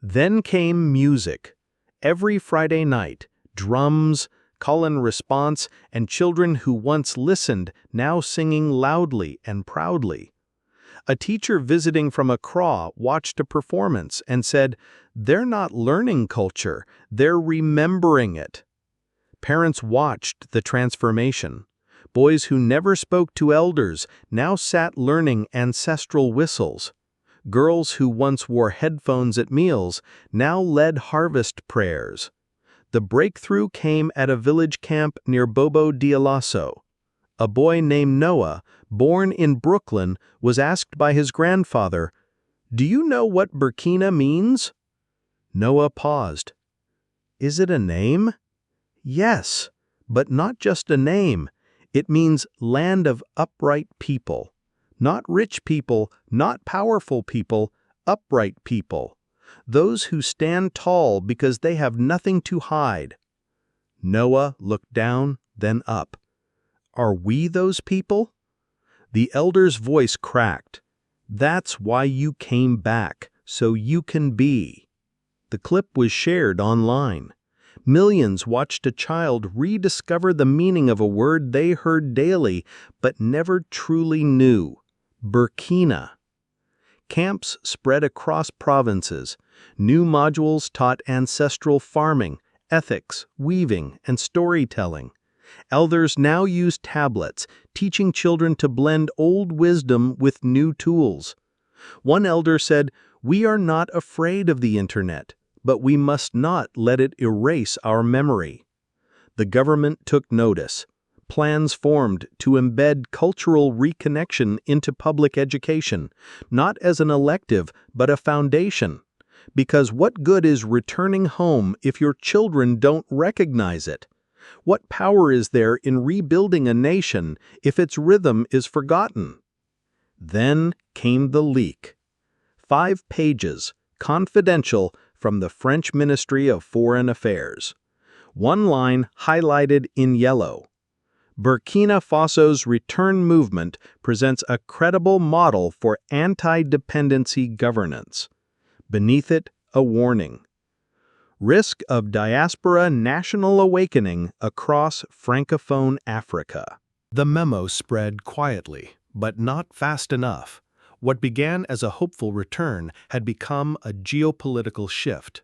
Then came music. Every Friday night, drums, call and response, and children who once listened now singing loudly and proudly. A teacher visiting from Accra watched a performance and said, "They're not learning culture, they're remembering it." Parents watched the transformation. Boys who never spoke to elders now sat learning ancestral whistles. Girls who once wore headphones at meals now led harvest prayers. The breakthrough came at a village camp near Bobo Dioulasso. A boy named Noah, born in Brooklyn, was asked by his grandfather, "Do you know what Burkina means?" Noah paused. "Is it a name?" "Yes, but not just a name. It means land of upright people. Not rich people, not powerful people, upright people. Those who stand tall because they have nothing to hide." Noah looked down, then up. "Are we those people?" The elder's voice cracked. "That's why you came back, so you can be. The clip was shared online. Millions watched a child rediscover the meaning of a word they heard daily but never truly knew: Burkina. Camps spread across provinces. New modules taught ancestral farming, ethics, weaving, and storytelling. Elders now use tablets, teaching children to blend old wisdom with new tools. One elder said, "We are not afraid of the internet, but we must not let it erase our memory." The government took notice. Plans formed to embed cultural reconnection into public education, not as an elective, but a foundation. Because what good is returning home if your children don't recognize it? What power is there in rebuilding a nation if its rhythm is forgotten? Then came the leak. 5 pages, confidential, from the French Ministry of Foreign Affairs. One line highlighted in yellow. Burkina Faso's return movement presents a credible model for anti-dependency governance. Beneath it, a warning. Risk of diaspora national awakening across Francophone Africa. The memo spread quietly, but not fast enough. What began as a hopeful return had become a geopolitical shift.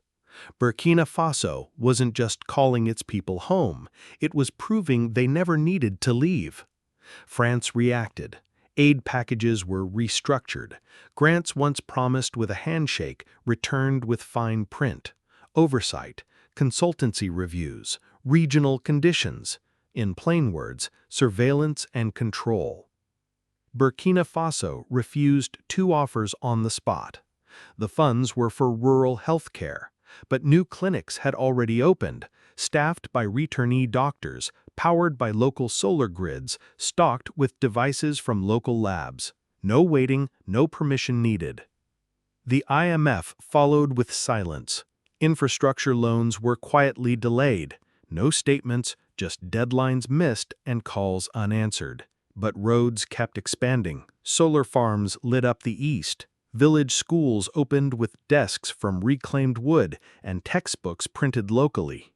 Burkina Faso wasn't just calling its people home, it was proving they never needed to leave. France reacted. Aid packages were restructured. Grants once promised with a handshake returned with fine print. Oversight, consultancy reviews, regional conditions. In plain words, surveillance and control. Burkina Faso refused 2 offers on the spot. The funds were for rural health care, but new clinics had already opened, staffed by returnee doctors, powered by local solar grids, stocked with devices from local labs. No waiting, no permission needed. The IMF followed with silence. Infrastructure loans were quietly delayed. No statements, just deadlines missed and calls unanswered. But roads kept expanding. Solar farms lit up the east. Village schools opened with desks from reclaimed wood and textbooks printed locally.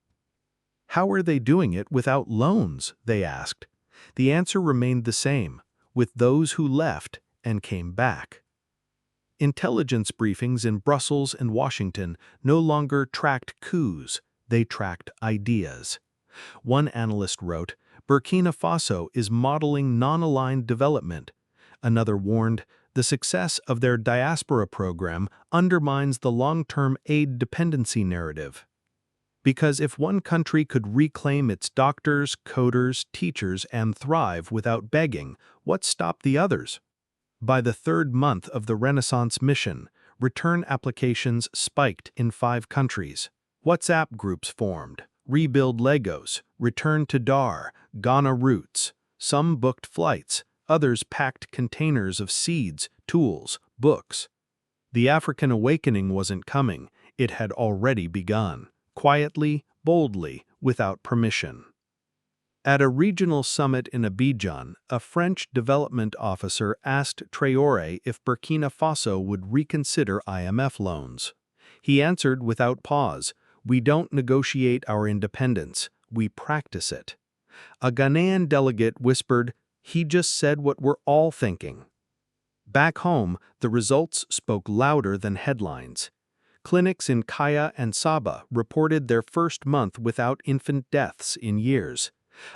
How are they doing it without loans? They asked. The answer remained the same, with those who left and came back. Intelligence briefings in Brussels and Washington no longer tracked coups, they tracked ideas. One analyst wrote, "Burkina Faso is modeling non-aligned development." Another warned, "The success of their diaspora program undermines the long-term aid dependency narrative." Because if one country could reclaim its doctors, coders, teachers, and thrive without begging, what stopped the others? By the 3rd month of the Renaissance mission, return applications spiked in 5 countries. WhatsApp groups formed. Rebuild Lagos, return to Dar, Ghana routes. Some booked flights, others packed containers of seeds, tools, books. The African awakening wasn't coming, it had already begun. Quietly, boldly, without permission. At a regional summit in Abidjan, a French development officer asked Traoré if Burkina Faso would reconsider IMF loans. He answered without pause, "We don't negotiate our independence, we practice it." A Ghanaian delegate whispered, "He just said what we're all thinking." Back home, the results spoke louder than headlines. Clinics in Kaya and Saba reported their first month without infant deaths in years.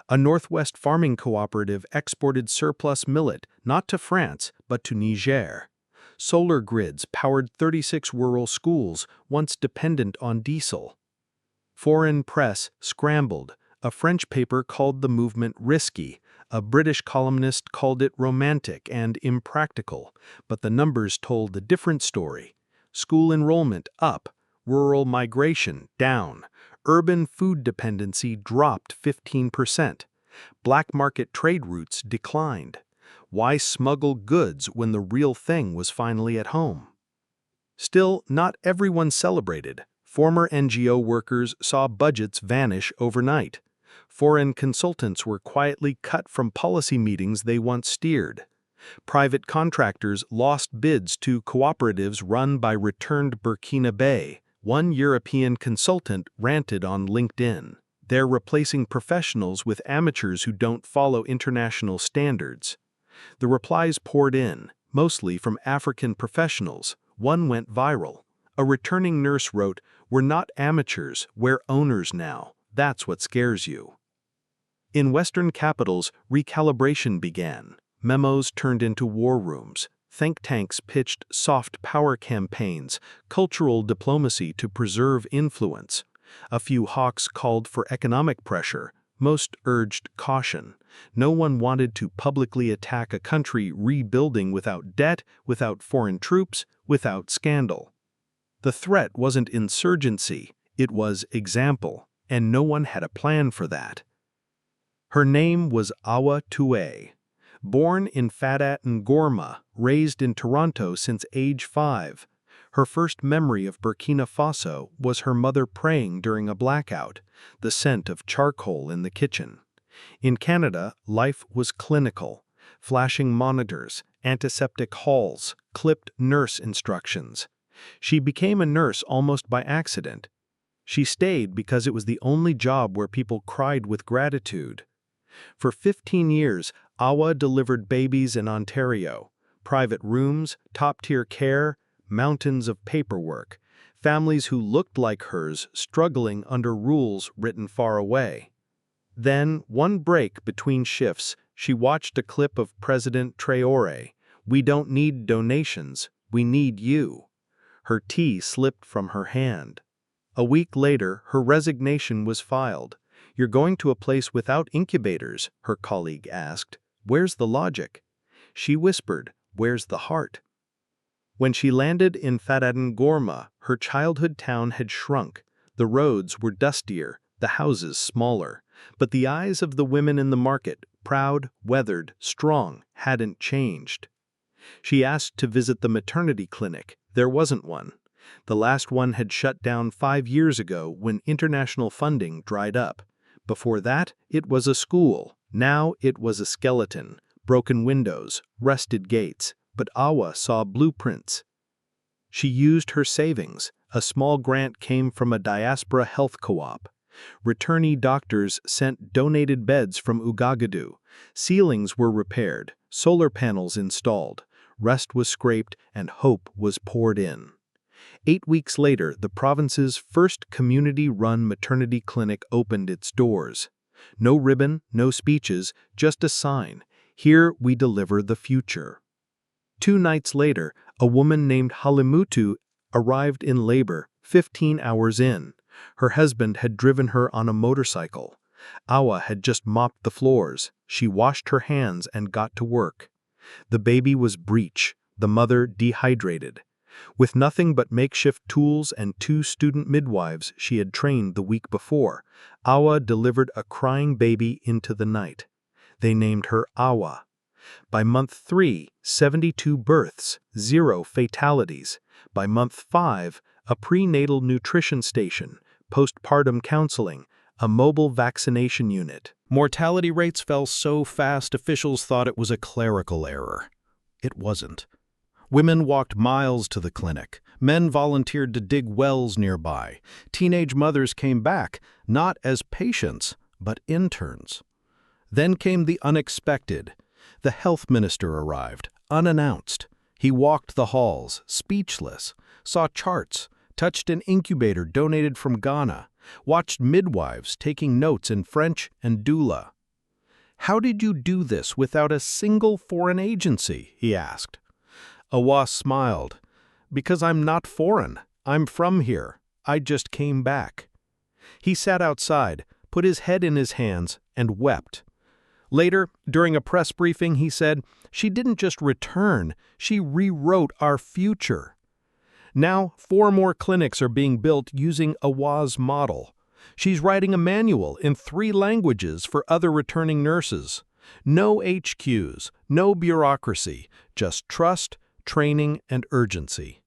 A Northwest farming cooperative exported surplus millet not to France but to Niger. Solar grids powered 36 rural schools once dependent on diesel. Foreign press scrambled. A French paper called the movement risky. A British columnist called it romantic and impractical. But the numbers told a different story. School enrollment up, rural migration down, urban food dependency dropped 15%, black market trade routes declined. Why smuggle goods when the real thing was finally at home? Still, not everyone celebrated. Former NGO workers saw budgets vanish overnight. Foreign consultants were quietly cut from policy meetings they once steered. Private contractors lost bids to cooperatives run by returned Burkinabè. One European consultant ranted on LinkedIn. They're replacing professionals with amateurs who don't follow international standards. The replies poured in, mostly from African professionals. One went viral. A returning nurse wrote, "We're not amateurs, we're owners now. That's what scares you." In Western capitals, recalibration began. Memos turned into war rooms. Think tanks pitched soft power campaigns, cultural diplomacy to preserve influence. A few hawks called for economic pressure. Most urged caution. No one wanted to publicly attack a country rebuilding without debt, without foreign troops, without scandal. The threat wasn't insurgency, it was example, and no one had a plan for that. Her name was Awa Touré. Born in Fada Ngorma, raised in Toronto since age 5. Her first memory of Burkina Faso was her mother praying during a blackout, the scent of charcoal in the kitchen. In Canada, life was clinical. Flashing monitors, antiseptic halls, clipped nurse instructions. She became a nurse almost by accident. She stayed because it was the only job where people cried with gratitude. For 15 years, Awa delivered babies in Ontario. Private rooms, top-tier care, mountains of paperwork. Families who looked like hers struggling under rules written far away. Then, one break between shifts, she watched a clip of President Traoré. "We don't need donations, we need you." Her tea slipped from her hand. A week later, her resignation was filed. "You're going to a place without incubators," her colleague asked. "Where's the logic?" She whispered, "Where's the heart?" When she landed in Fada Ngorma, her childhood town had shrunk. The roads were dustier, the houses smaller. But the eyes of the women in the market, proud, weathered, strong, hadn't changed. She asked to visit the maternity clinic. There wasn't one. The last one had shut down 5 years ago when international funding dried up. Before that, it was a school. Now it was a skeleton. Broken windows, rusted gates. But Awa saw blueprints. She used her savings. A small grant came from a diaspora health co-op. Returnee doctors sent donated beds from Ouagadougou. Ceilings were repaired, solar panels installed, rust was scraped, and hope was poured in. 8 weeks later, the province's first community-run maternity clinic opened its doors. No ribbon, no speeches, just a sign. Here we deliver the future. 2 nights later, a woman named Halimutu arrived in labor, 15 hours in. Her husband had driven her on a motorcycle. Awa had just mopped the floors. She washed her hands and got to work. The baby was breech, the mother dehydrated. With nothing but makeshift tools and 2 student midwives she had trained the week before, Awa delivered a crying baby into the night. They named her Awa. By month 3, 72 births, 0 fatalities. By month 5, a prenatal nutrition station, postpartum counseling, a mobile vaccination unit. Mortality rates fell so fast officials thought it was a clerical error. It wasn't. Women walked miles to the clinic. Men volunteered to dig wells nearby. Teenage mothers came back, not as patients, but interns. Then came the unexpected. The health minister arrived, unannounced. He walked the halls, speechless, saw charts, touched an incubator donated from Ghana, watched midwives taking notes in French and doula. "How did you do this without a single foreign agency?" he asked. Awa smiled. "Because I'm not foreign. I'm from here. I just came back." He sat outside, put his head in his hands, and wept. Later, during a press briefing, he said, "She didn't just return, she rewrote our future." Now, 4 more clinics are being built using Awa's model. She's writing a manual in 3 languages for other returning nurses. No HQs, no bureaucracy, just trust, training, and urgency.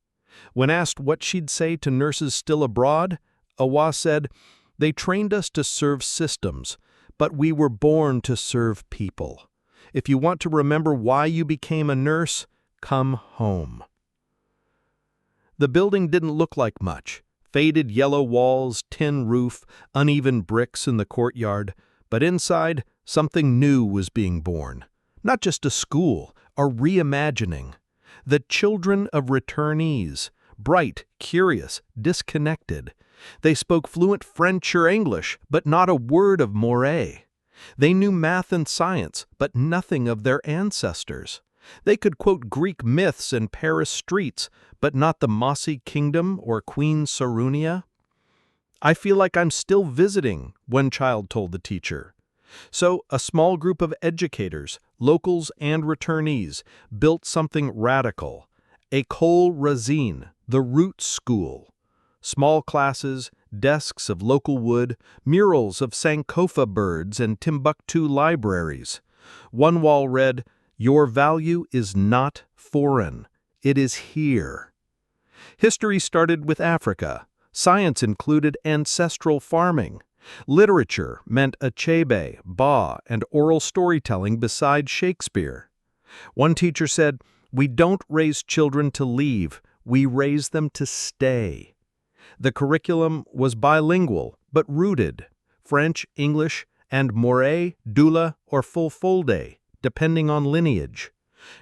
When asked what she'd say to nurses still abroad, Awa said, "They trained us to serve systems, but we were born to serve people. If you want to remember why you became a nurse, come home. The building didn't look like much. Faded yellow walls, tin roof, uneven bricks in the courtyard. But inside, something new was being born. Not just a school, a reimagining. The children of returnees, bright, curious, disconnected. They spoke fluent French or English, but not a word of Moray. They knew math and science, but nothing of their ancestors. They could quote Greek myths in Paris streets, but not the Mossy Kingdom or Queen Sarunia. I feel like I'm still visiting, one child told the teacher. So a small group of educators, locals and returnees, built something radical. École Racine, the root school. Small classes, desks of local wood, murals of Sankofa birds and Timbuktu libraries. One wall read, "Your value is not foreign, it is here." History started with Africa. Science included ancestral farming. Literature meant achebe, ba, and oral storytelling beside Shakespeare. One teacher said, "We don't raise children to leave, we raise them to stay." The curriculum was bilingual, but rooted. French, English, and Moray, Dula, or Fulfulde, depending on lineage.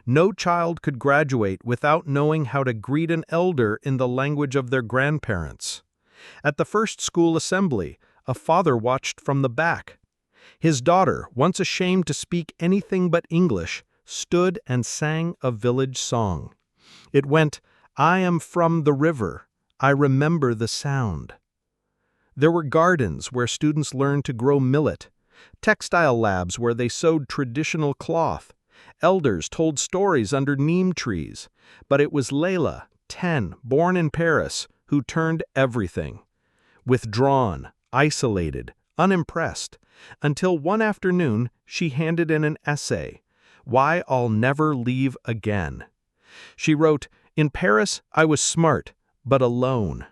No child could graduate without knowing how to greet an elder in the language of their grandparents. At the first school assembly, a father watched from the back. His daughter, once ashamed to speak anything but English, stood and sang a village song. It went, "I am from the river, I remember the sound." There were gardens where students learned to grow millet, textile labs where they sewed traditional cloth. Elders told stories under neem trees, but it was Layla, 10, born in Paris, who turned everything. Withdrawn, isolated, unimpressed, until one afternoon she handed in an essay, "Why I'll Never Leave Again." She wrote, "In Paris I was smart, but alone.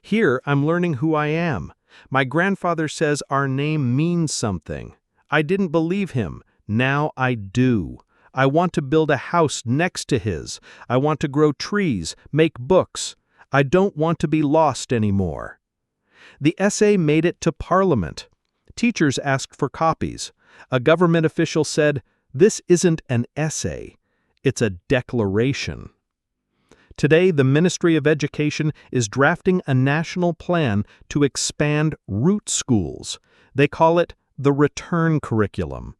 Here I'm learning who I am. My grandfather says our name means something. I didn't believe him, now I do. I want to build a house next to his. I want to grow trees, make books. I don't want to be lost anymore." The essay made it to Parliament. Teachers asked for copies. A government official said, "This isn't an essay, it's a declaration." Today, the Ministry of Education is drafting a national plan to expand root schools. They call it the return curriculum.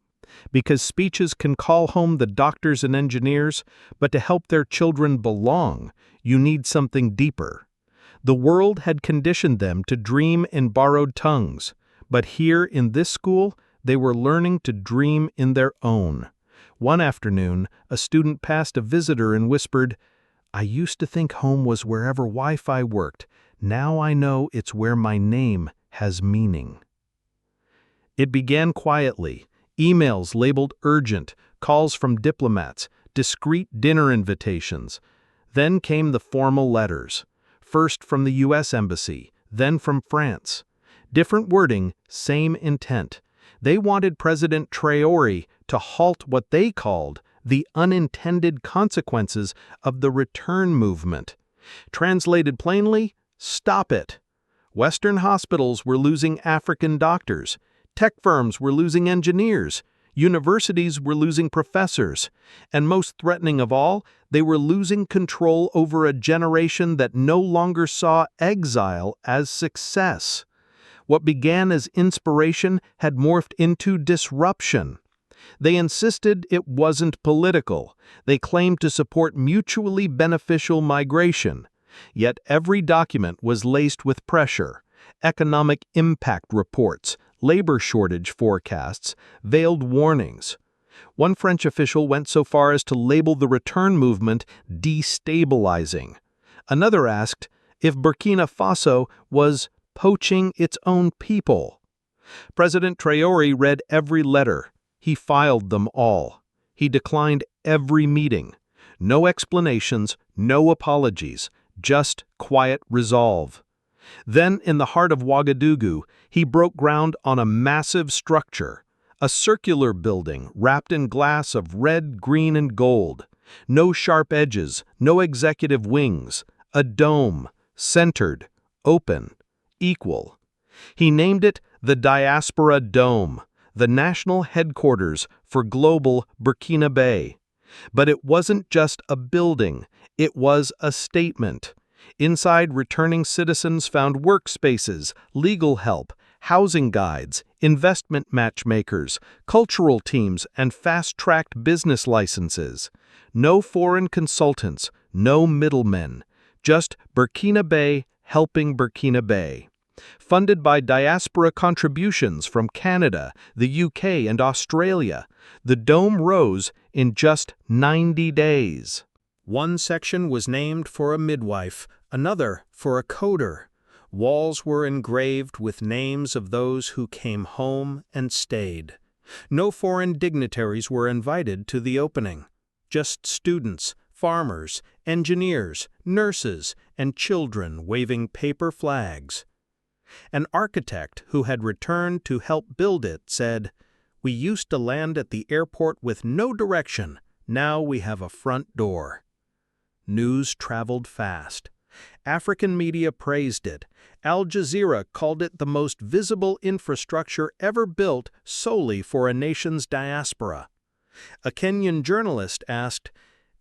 Because speeches can call home the doctors and engineers, but to help their children belong, you need something deeper. The world had conditioned them to dream in borrowed tongues, but here in this school, they were learning to dream in their own. One afternoon, a student passed a visitor and whispered, "I used to think home was wherever Wi-Fi worked. Now I know it's where my name has meaning." It began quietly. Emails labeled urgent, calls from diplomats, discreet dinner invitations. Then came the formal letters. First from the U.S. Embassy, then from France. Different wording, same intent. They wanted President Traoré to halt what they called the unintended consequences of the return movement. Translated plainly, stop it. Western hospitals were losing African doctors. Tech firms were losing engineers. Universities were losing professors. And most threatening of all, they were losing control over a generation that no longer saw exile as success. What began as inspiration had morphed into disruption. They insisted it wasn't political. They claimed to support mutually beneficial migration. Yet every document was laced with pressure. Economic impact reports, labor shortage forecasts, veiled warnings. One French official went so far as to label the return movement destabilizing. Another asked if Burkina Faso was poaching its own people. President Traoré read every letter. He filed them all. He declined every meeting. No explanations, no apologies, just quiet resolve. Then, in the heart of Ouagadougou, he broke ground on a massive structure, A circular building wrapped in glass of red, green, and gold. No sharp edges, no executive wings. A dome, centered, open, equal. He named it the Diaspora Dome, the national headquarters for global Burkinabè. But it wasn't just a building, it was a statement. Inside, returning citizens found workspaces, legal help, housing guides, investment matchmakers, cultural teams, and fast-tracked business licenses. No foreign consultants, no middlemen, just Burkinabè helping Burkinabè. Funded by diaspora contributions from Canada, the UK, and Australia, the dome rose in just 90 days. One section was named for a midwife, another for a coder. Walls were engraved with names of those who came home and stayed. No foreign dignitaries were invited to the opening. Just students, farmers, engineers, nurses, and children waving paper flags. An architect who had returned to help build it said, "We used to land at the airport with no direction. Now we have a front door." News traveled fast. African media praised it. Al Jazeera called it the most visible infrastructure ever built solely for a nation's diaspora. A Kenyan journalist asked,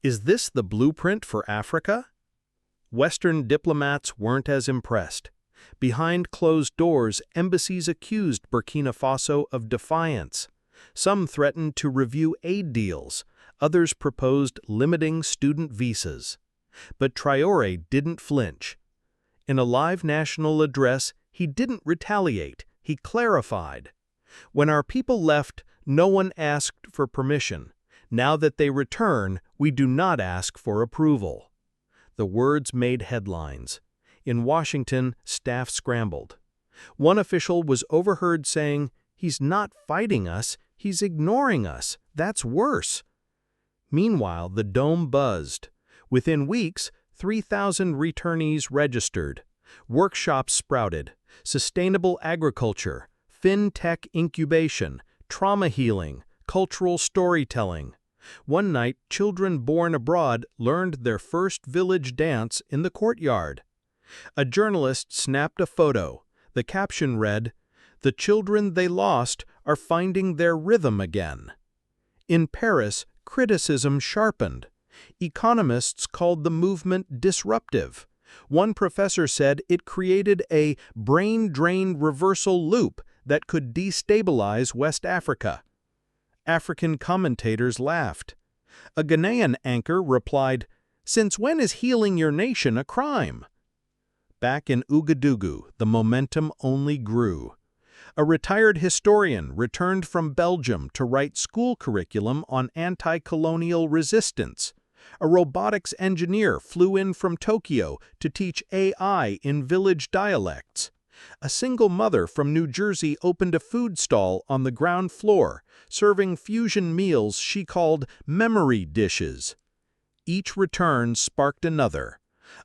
"Is this the blueprint for Africa?" Western diplomats weren't as impressed. Behind closed doors, embassies accused Burkina Faso of defiance. Some threatened to review aid deals. Others proposed limiting student visas. But Traoré didn't flinch. In a live national address, he didn't retaliate. He clarified. "When our people left, no one asked for permission. Now that they return, we do not ask for approval." The words made headlines. In Washington, staff scrambled. One official was overheard saying, "He's not fighting us, he's ignoring us. That's worse." Meanwhile, the dome buzzed. Within weeks, 3,000 returnees registered. Workshops sprouted. Sustainable agriculture, fintech incubation, trauma healing, cultural storytelling. One night, children born abroad learned their first village dance in the courtyard. A journalist snapped a photo. The caption read, "The children they lost are finding their rhythm again." In Paris, criticism sharpened. Economists called the movement disruptive. One professor said it created a brain-drain reversal loop that could destabilize West Africa. African commentators laughed. A Ghanaian anchor replied, "Since when is healing your nation a crime?" Back in Ouagadougou, the momentum only grew. A retired historian returned from Belgium to write school curriculum on anti-colonial resistance. A robotics engineer flew in from Tokyo to teach AI in village dialects. A single mother from New Jersey opened a food stall on the ground floor, serving fusion meals she called memory dishes. Each return sparked another.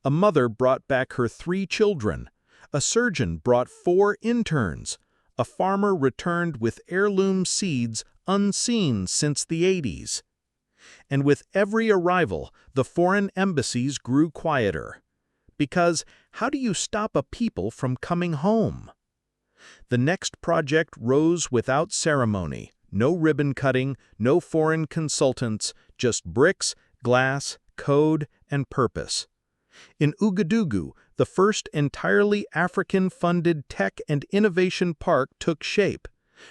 A mother brought back her 3 children. A surgeon brought 4 interns. A farmer returned with heirloom seeds unseen since the 80s. And with every arrival, the foreign embassies grew quieter. Because how do you stop a people from coming home? The next project rose without ceremony. No ribbon cutting, no foreign consultants, just bricks, glass, code, and purpose. In Ouagadougou, the first entirely African-funded tech and innovation park took shape.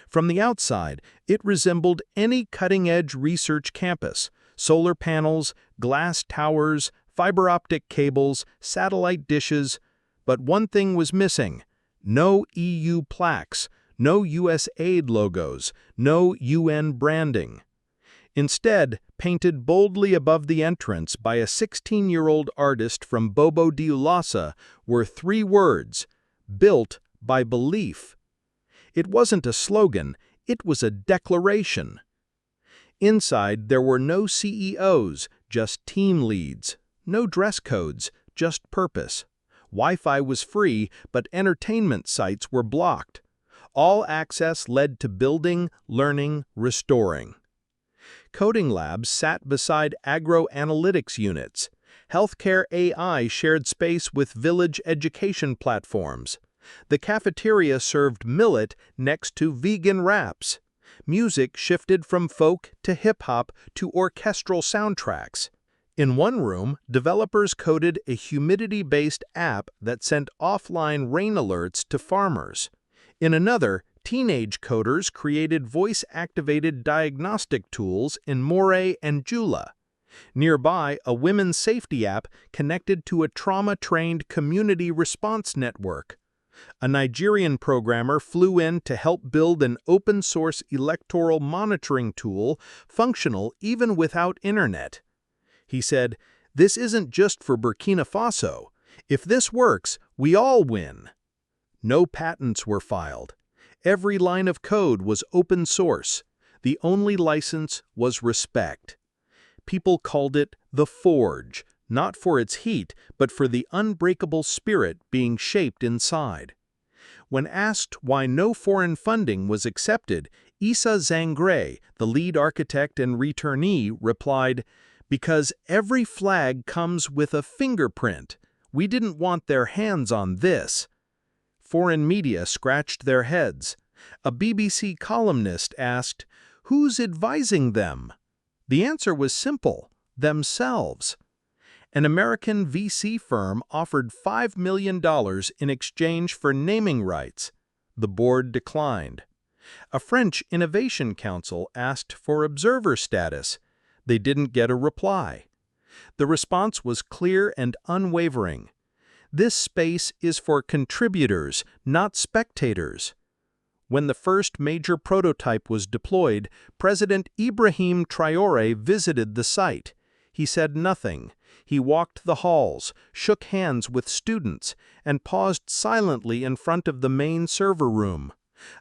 From the outside, it resembled any cutting-edge research campus: solar panels, glass towers, fiber optic cables, satellite dishes. But one thing was missing: no EU plaques, no US aid logos, no UN branding. Instead, painted boldly above the entrance by a 16-year-old artist from Bobo Dioulasso, were 3 words: "Built by belief." It wasn't a slogan, it was a declaration. Inside, there were no CEOs, just team leads. No dress codes, just purpose. Wi-Fi was free, but entertainment sites were blocked. All access led to building, learning, restoring. Coding labs sat beside agro-analytics units. Healthcare AI shared space with village education platforms. The cafeteria served millet next to vegan wraps. Music shifted from folk to hip-hop to orchestral soundtracks. In one room, developers coded a humidity-based app that sent offline rain alerts to farmers. In another, teenage coders created voice-activated diagnostic tools in Moray and Jula. Nearby, a women's safety app connected to a trauma-trained community response network. A Nigerian programmer flew in to help build an open-source electoral monitoring tool functional even without internet. He said, "This isn't just for Burkina Faso. If this works, we all win." No patents were filed. Every line of code was open source. The only license was respect. People called it the Forge, not for its heat, but for the unbreakable spirit being shaped inside. When asked why no foreign funding was accepted, Issa Zangre, the lead architect and returnee, replied, "Because every flag comes with a fingerprint. We didn't want their hands on this." Foreign media scratched their heads. A BBC columnist asked, "Who's advising them?" The answer was simple: themselves. An American VC firm offered $5 million in exchange for naming rights. The board declined. A French Innovation Council asked for observer status. They didn't get a reply. The response was clear and unwavering. This space is for contributors, not spectators. When the first major prototype was deployed, President Ibrahim Traoré visited the site. He said nothing. He walked the halls, shook hands with students, and paused silently in front of the main server room.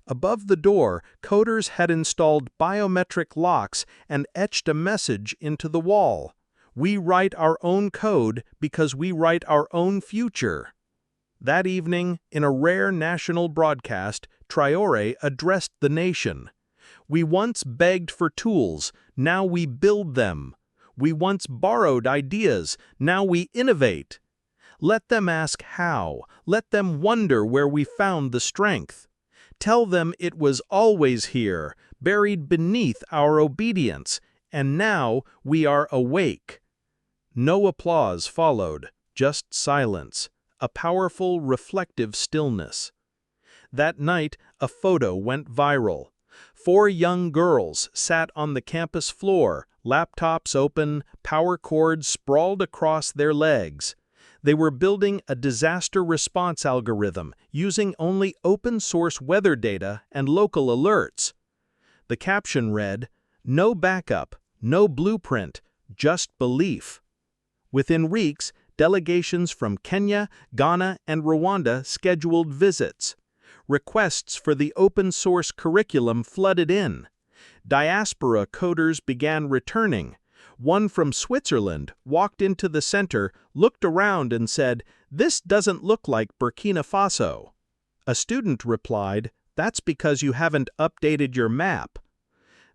Above the door, coders had installed biometric locks and etched a message into the wall. "We write our own code because we write our own future." That evening, in a rare national broadcast, Traoré addressed the nation. "We once begged for tools, now we build them. We once borrowed ideas, now we innovate. Let them ask how, let them wonder where we found the strength. Tell them it was always here, buried beneath our obedience, and now we are awake." No applause followed, just silence, a powerful, reflective stillness. That night, a photo went viral. 4 young girls sat on the campus floor, laptops open, power cords sprawled across their legs. They were building a disaster response algorithm using only open-source weather data and local alerts. The caption read, "No backup, no blueprint, just belief." Within weeks, delegations from Kenya, Ghana, and Rwanda scheduled visits. Requests for the open-source curriculum flooded in. Diaspora coders began returning. One from Switzerland walked into the center, looked around and said, "This doesn't look like Burkina Faso." A student replied, "That's because you haven't updated your map."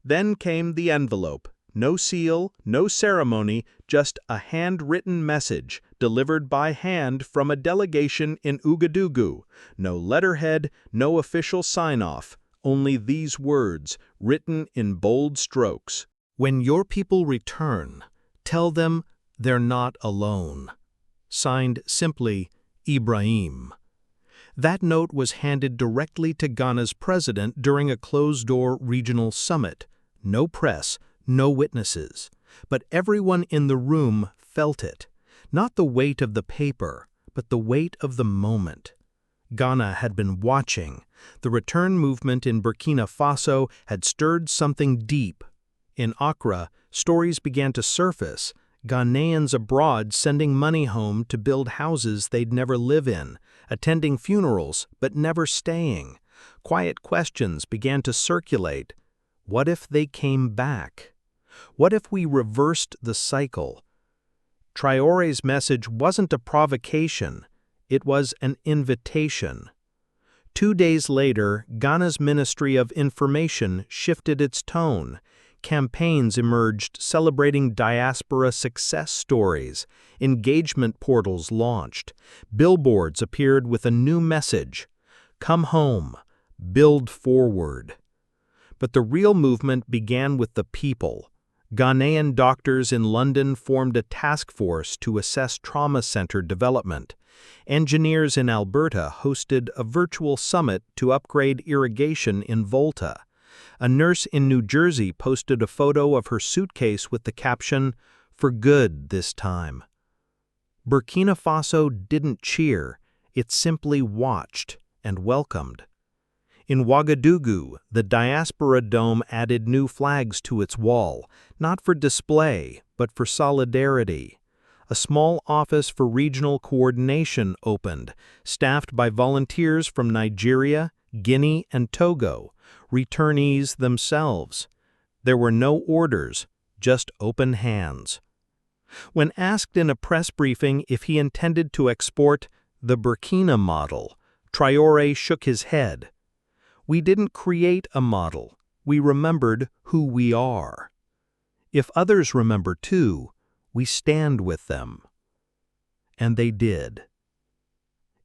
Then came the envelope. No seal, no ceremony, just a handwritten message, delivered by hand from a delegation in Ouagadougou. No letterhead, no official sign-off, only these words, written in bold strokes. "When your people return, tell them they're not alone." Signed simply, Ibrahim. That note was handed directly to Ghana's president during a closed-door regional summit. No press, no witnesses, but everyone in the room felt it. Not the weight of the paper, but the weight of the moment. Ghana had been watching. The return movement in Burkina Faso had stirred something deep. In Accra, stories began to surface, Ghanaians abroad sending money home to build houses they'd never live in, attending funerals but never staying. Quiet questions began to circulate. What if they came back? What if we reversed the cycle? Traoré's message wasn't a provocation, it was an invitation. 2 days later, Ghana's Ministry of Information shifted its tone. Campaigns emerged celebrating diaspora success stories. Engagement portals launched. Billboards appeared with a new message: "Come home, build forward." But the real movement began with the people. Ghanaian doctors in London formed a task force to assess trauma center development. Engineers in Alberta hosted a virtual summit to upgrade irrigation in Volta. A nurse in New Jersey posted a photo of her suitcase with the caption, "For good this time." Burkina Faso didn't cheer, it simply watched and welcomed. In Ouagadougou, the diaspora dome added new flags to its wall, not for display, but for solidarity. A small office for regional coordination opened, staffed by volunteers from Nigeria, Guinea, and Togo, returnees themselves. There were no orders, just open hands. When asked in a press briefing if he intended to export the Burkina model, Traoré shook his head. "We didn't create a model, we remembered who we are. If others remember too, we stand with them." And they did.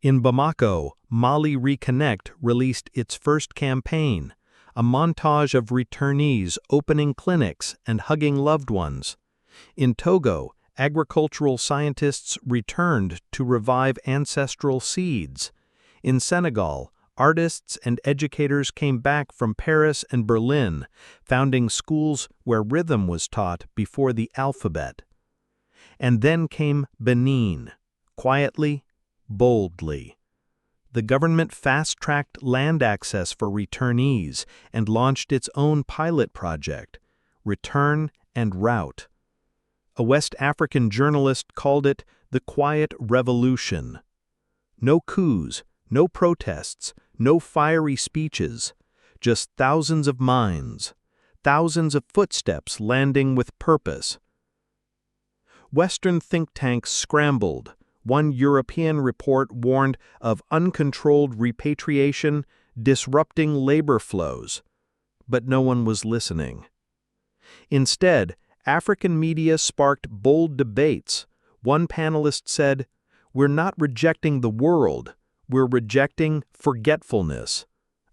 In Bamako, Mali Reconnect released its first campaign, a montage of returnees opening clinics and hugging loved ones. In Togo, agricultural scientists returned to revive ancestral seeds. In Senegal, artists and educators came back from Paris and Berlin, founding schools where rhythm was taught before the alphabet. And then came Benin, quietly, boldly. The government fast-tracked land access for returnees and launched its own pilot project, Return and Route. A West African journalist called it the Quiet Revolution. No coups, no protests, no fiery speeches, just thousands of minds, thousands of footsteps landing with purpose. Western think tanks scrambled. One European report warned of uncontrolled repatriation disrupting labor flows, but no one was listening. Instead, African media sparked bold debates. One panelist said, "We're not rejecting the world, we're rejecting forgetfulness."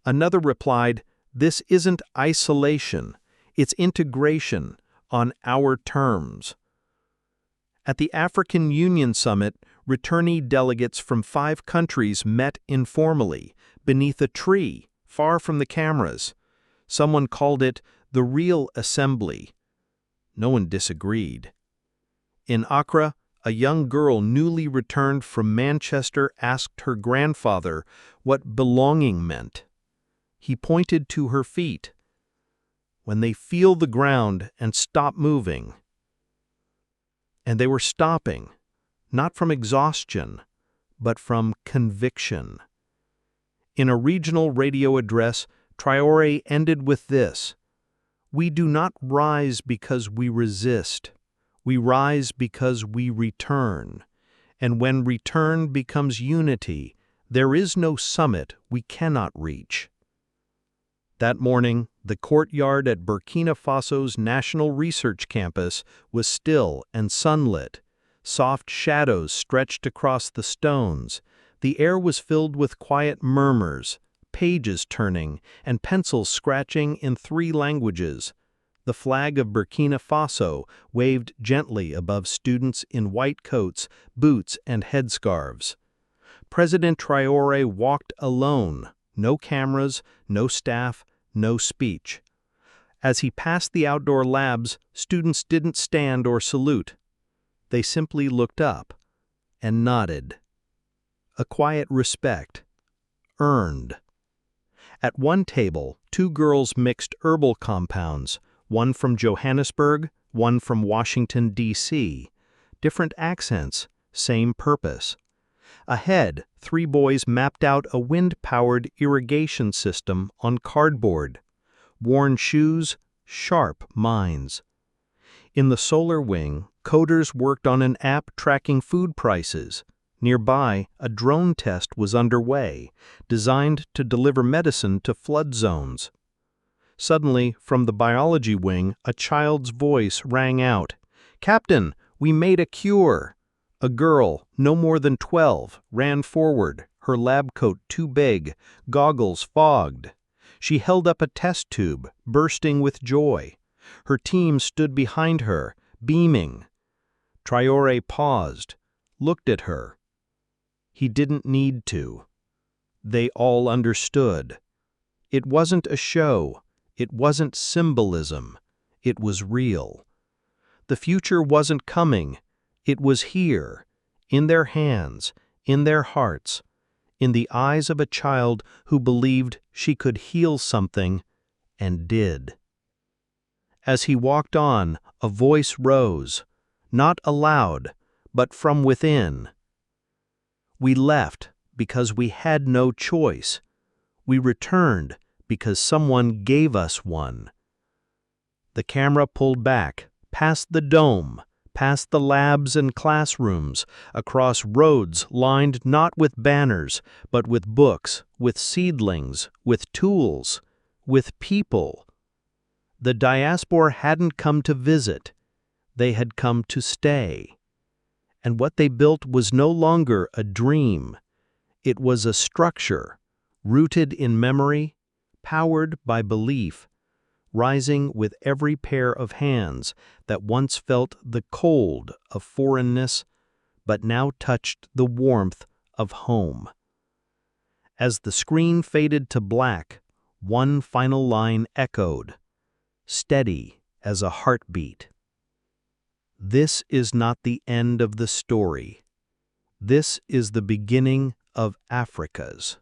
Another replied, "This isn't isolation, it's integration on our terms." At the African Union Summit, returnee delegates from 5 countries met informally, beneath a tree, far from the cameras. Someone called it the real assembly. No one disagreed. In Accra, a young girl newly returned from Manchester asked her grandfather what belonging meant. He pointed to her feet. "When they feel the ground and stop moving." And they were stopping, not from exhaustion, but from conviction. In a regional radio address, Traoré ended with this: "We do not rise because we resist. We rise because we return. And when return becomes unity, there is no summit we cannot reach." That morning, the courtyard at Burkina Faso's National Research Campus was still and sunlit. Soft shadows stretched across the stones. The air was filled with quiet murmurs, pages turning, and pencils scratching in 3 languages. The flag of Burkina Faso waved gently above students in white coats, boots, and headscarves. President Traoré walked alone, no cameras, no staff, no speech. As he passed the outdoor labs, students didn't stand or salute. They simply looked up and nodded. A quiet respect, earned. At one table, 2 girls mixed herbal compounds, one from Johannesburg, one from Washington, D.C. Different accents, same purpose. Ahead, 3 boys mapped out a wind-powered irrigation system on cardboard. Worn shoes, sharp minds. In the solar wing, coders worked on an app tracking food prices. Nearby, a drone test was underway, designed to deliver medicine to flood zones. Suddenly, from the biology wing, a child's voice rang out. "Captain, we made a cure!" A girl, no more than 12, ran forward, her lab coat too big, goggles fogged. She held up a test tube, bursting with joy. Her team stood behind her, beaming. Traoré paused, looked at her. He didn't need to. They all understood. It wasn't a show. It wasn't symbolism. It was real. The future wasn't coming. It was here, in their hands, in their hearts, in the eyes of a child who believed she could heal something, and did. As he walked on, a voice rose, not aloud, but from within. We left because we had no choice. We returned because someone gave us one. The camera pulled back, past the dome, past the labs and classrooms, across roads lined not with banners, but with books, with seedlings, with tools, with people. The diaspora hadn't come to visit. They had come to stay. And what they built was no longer a dream. It was a structure, rooted in memory, powered by belief, rising with every pair of hands that once felt the cold of foreignness, but now touched the warmth of home. As the screen faded to black, one final line echoed, steady as a heartbeat. This is not the end of the story. This is the beginning of Africa's.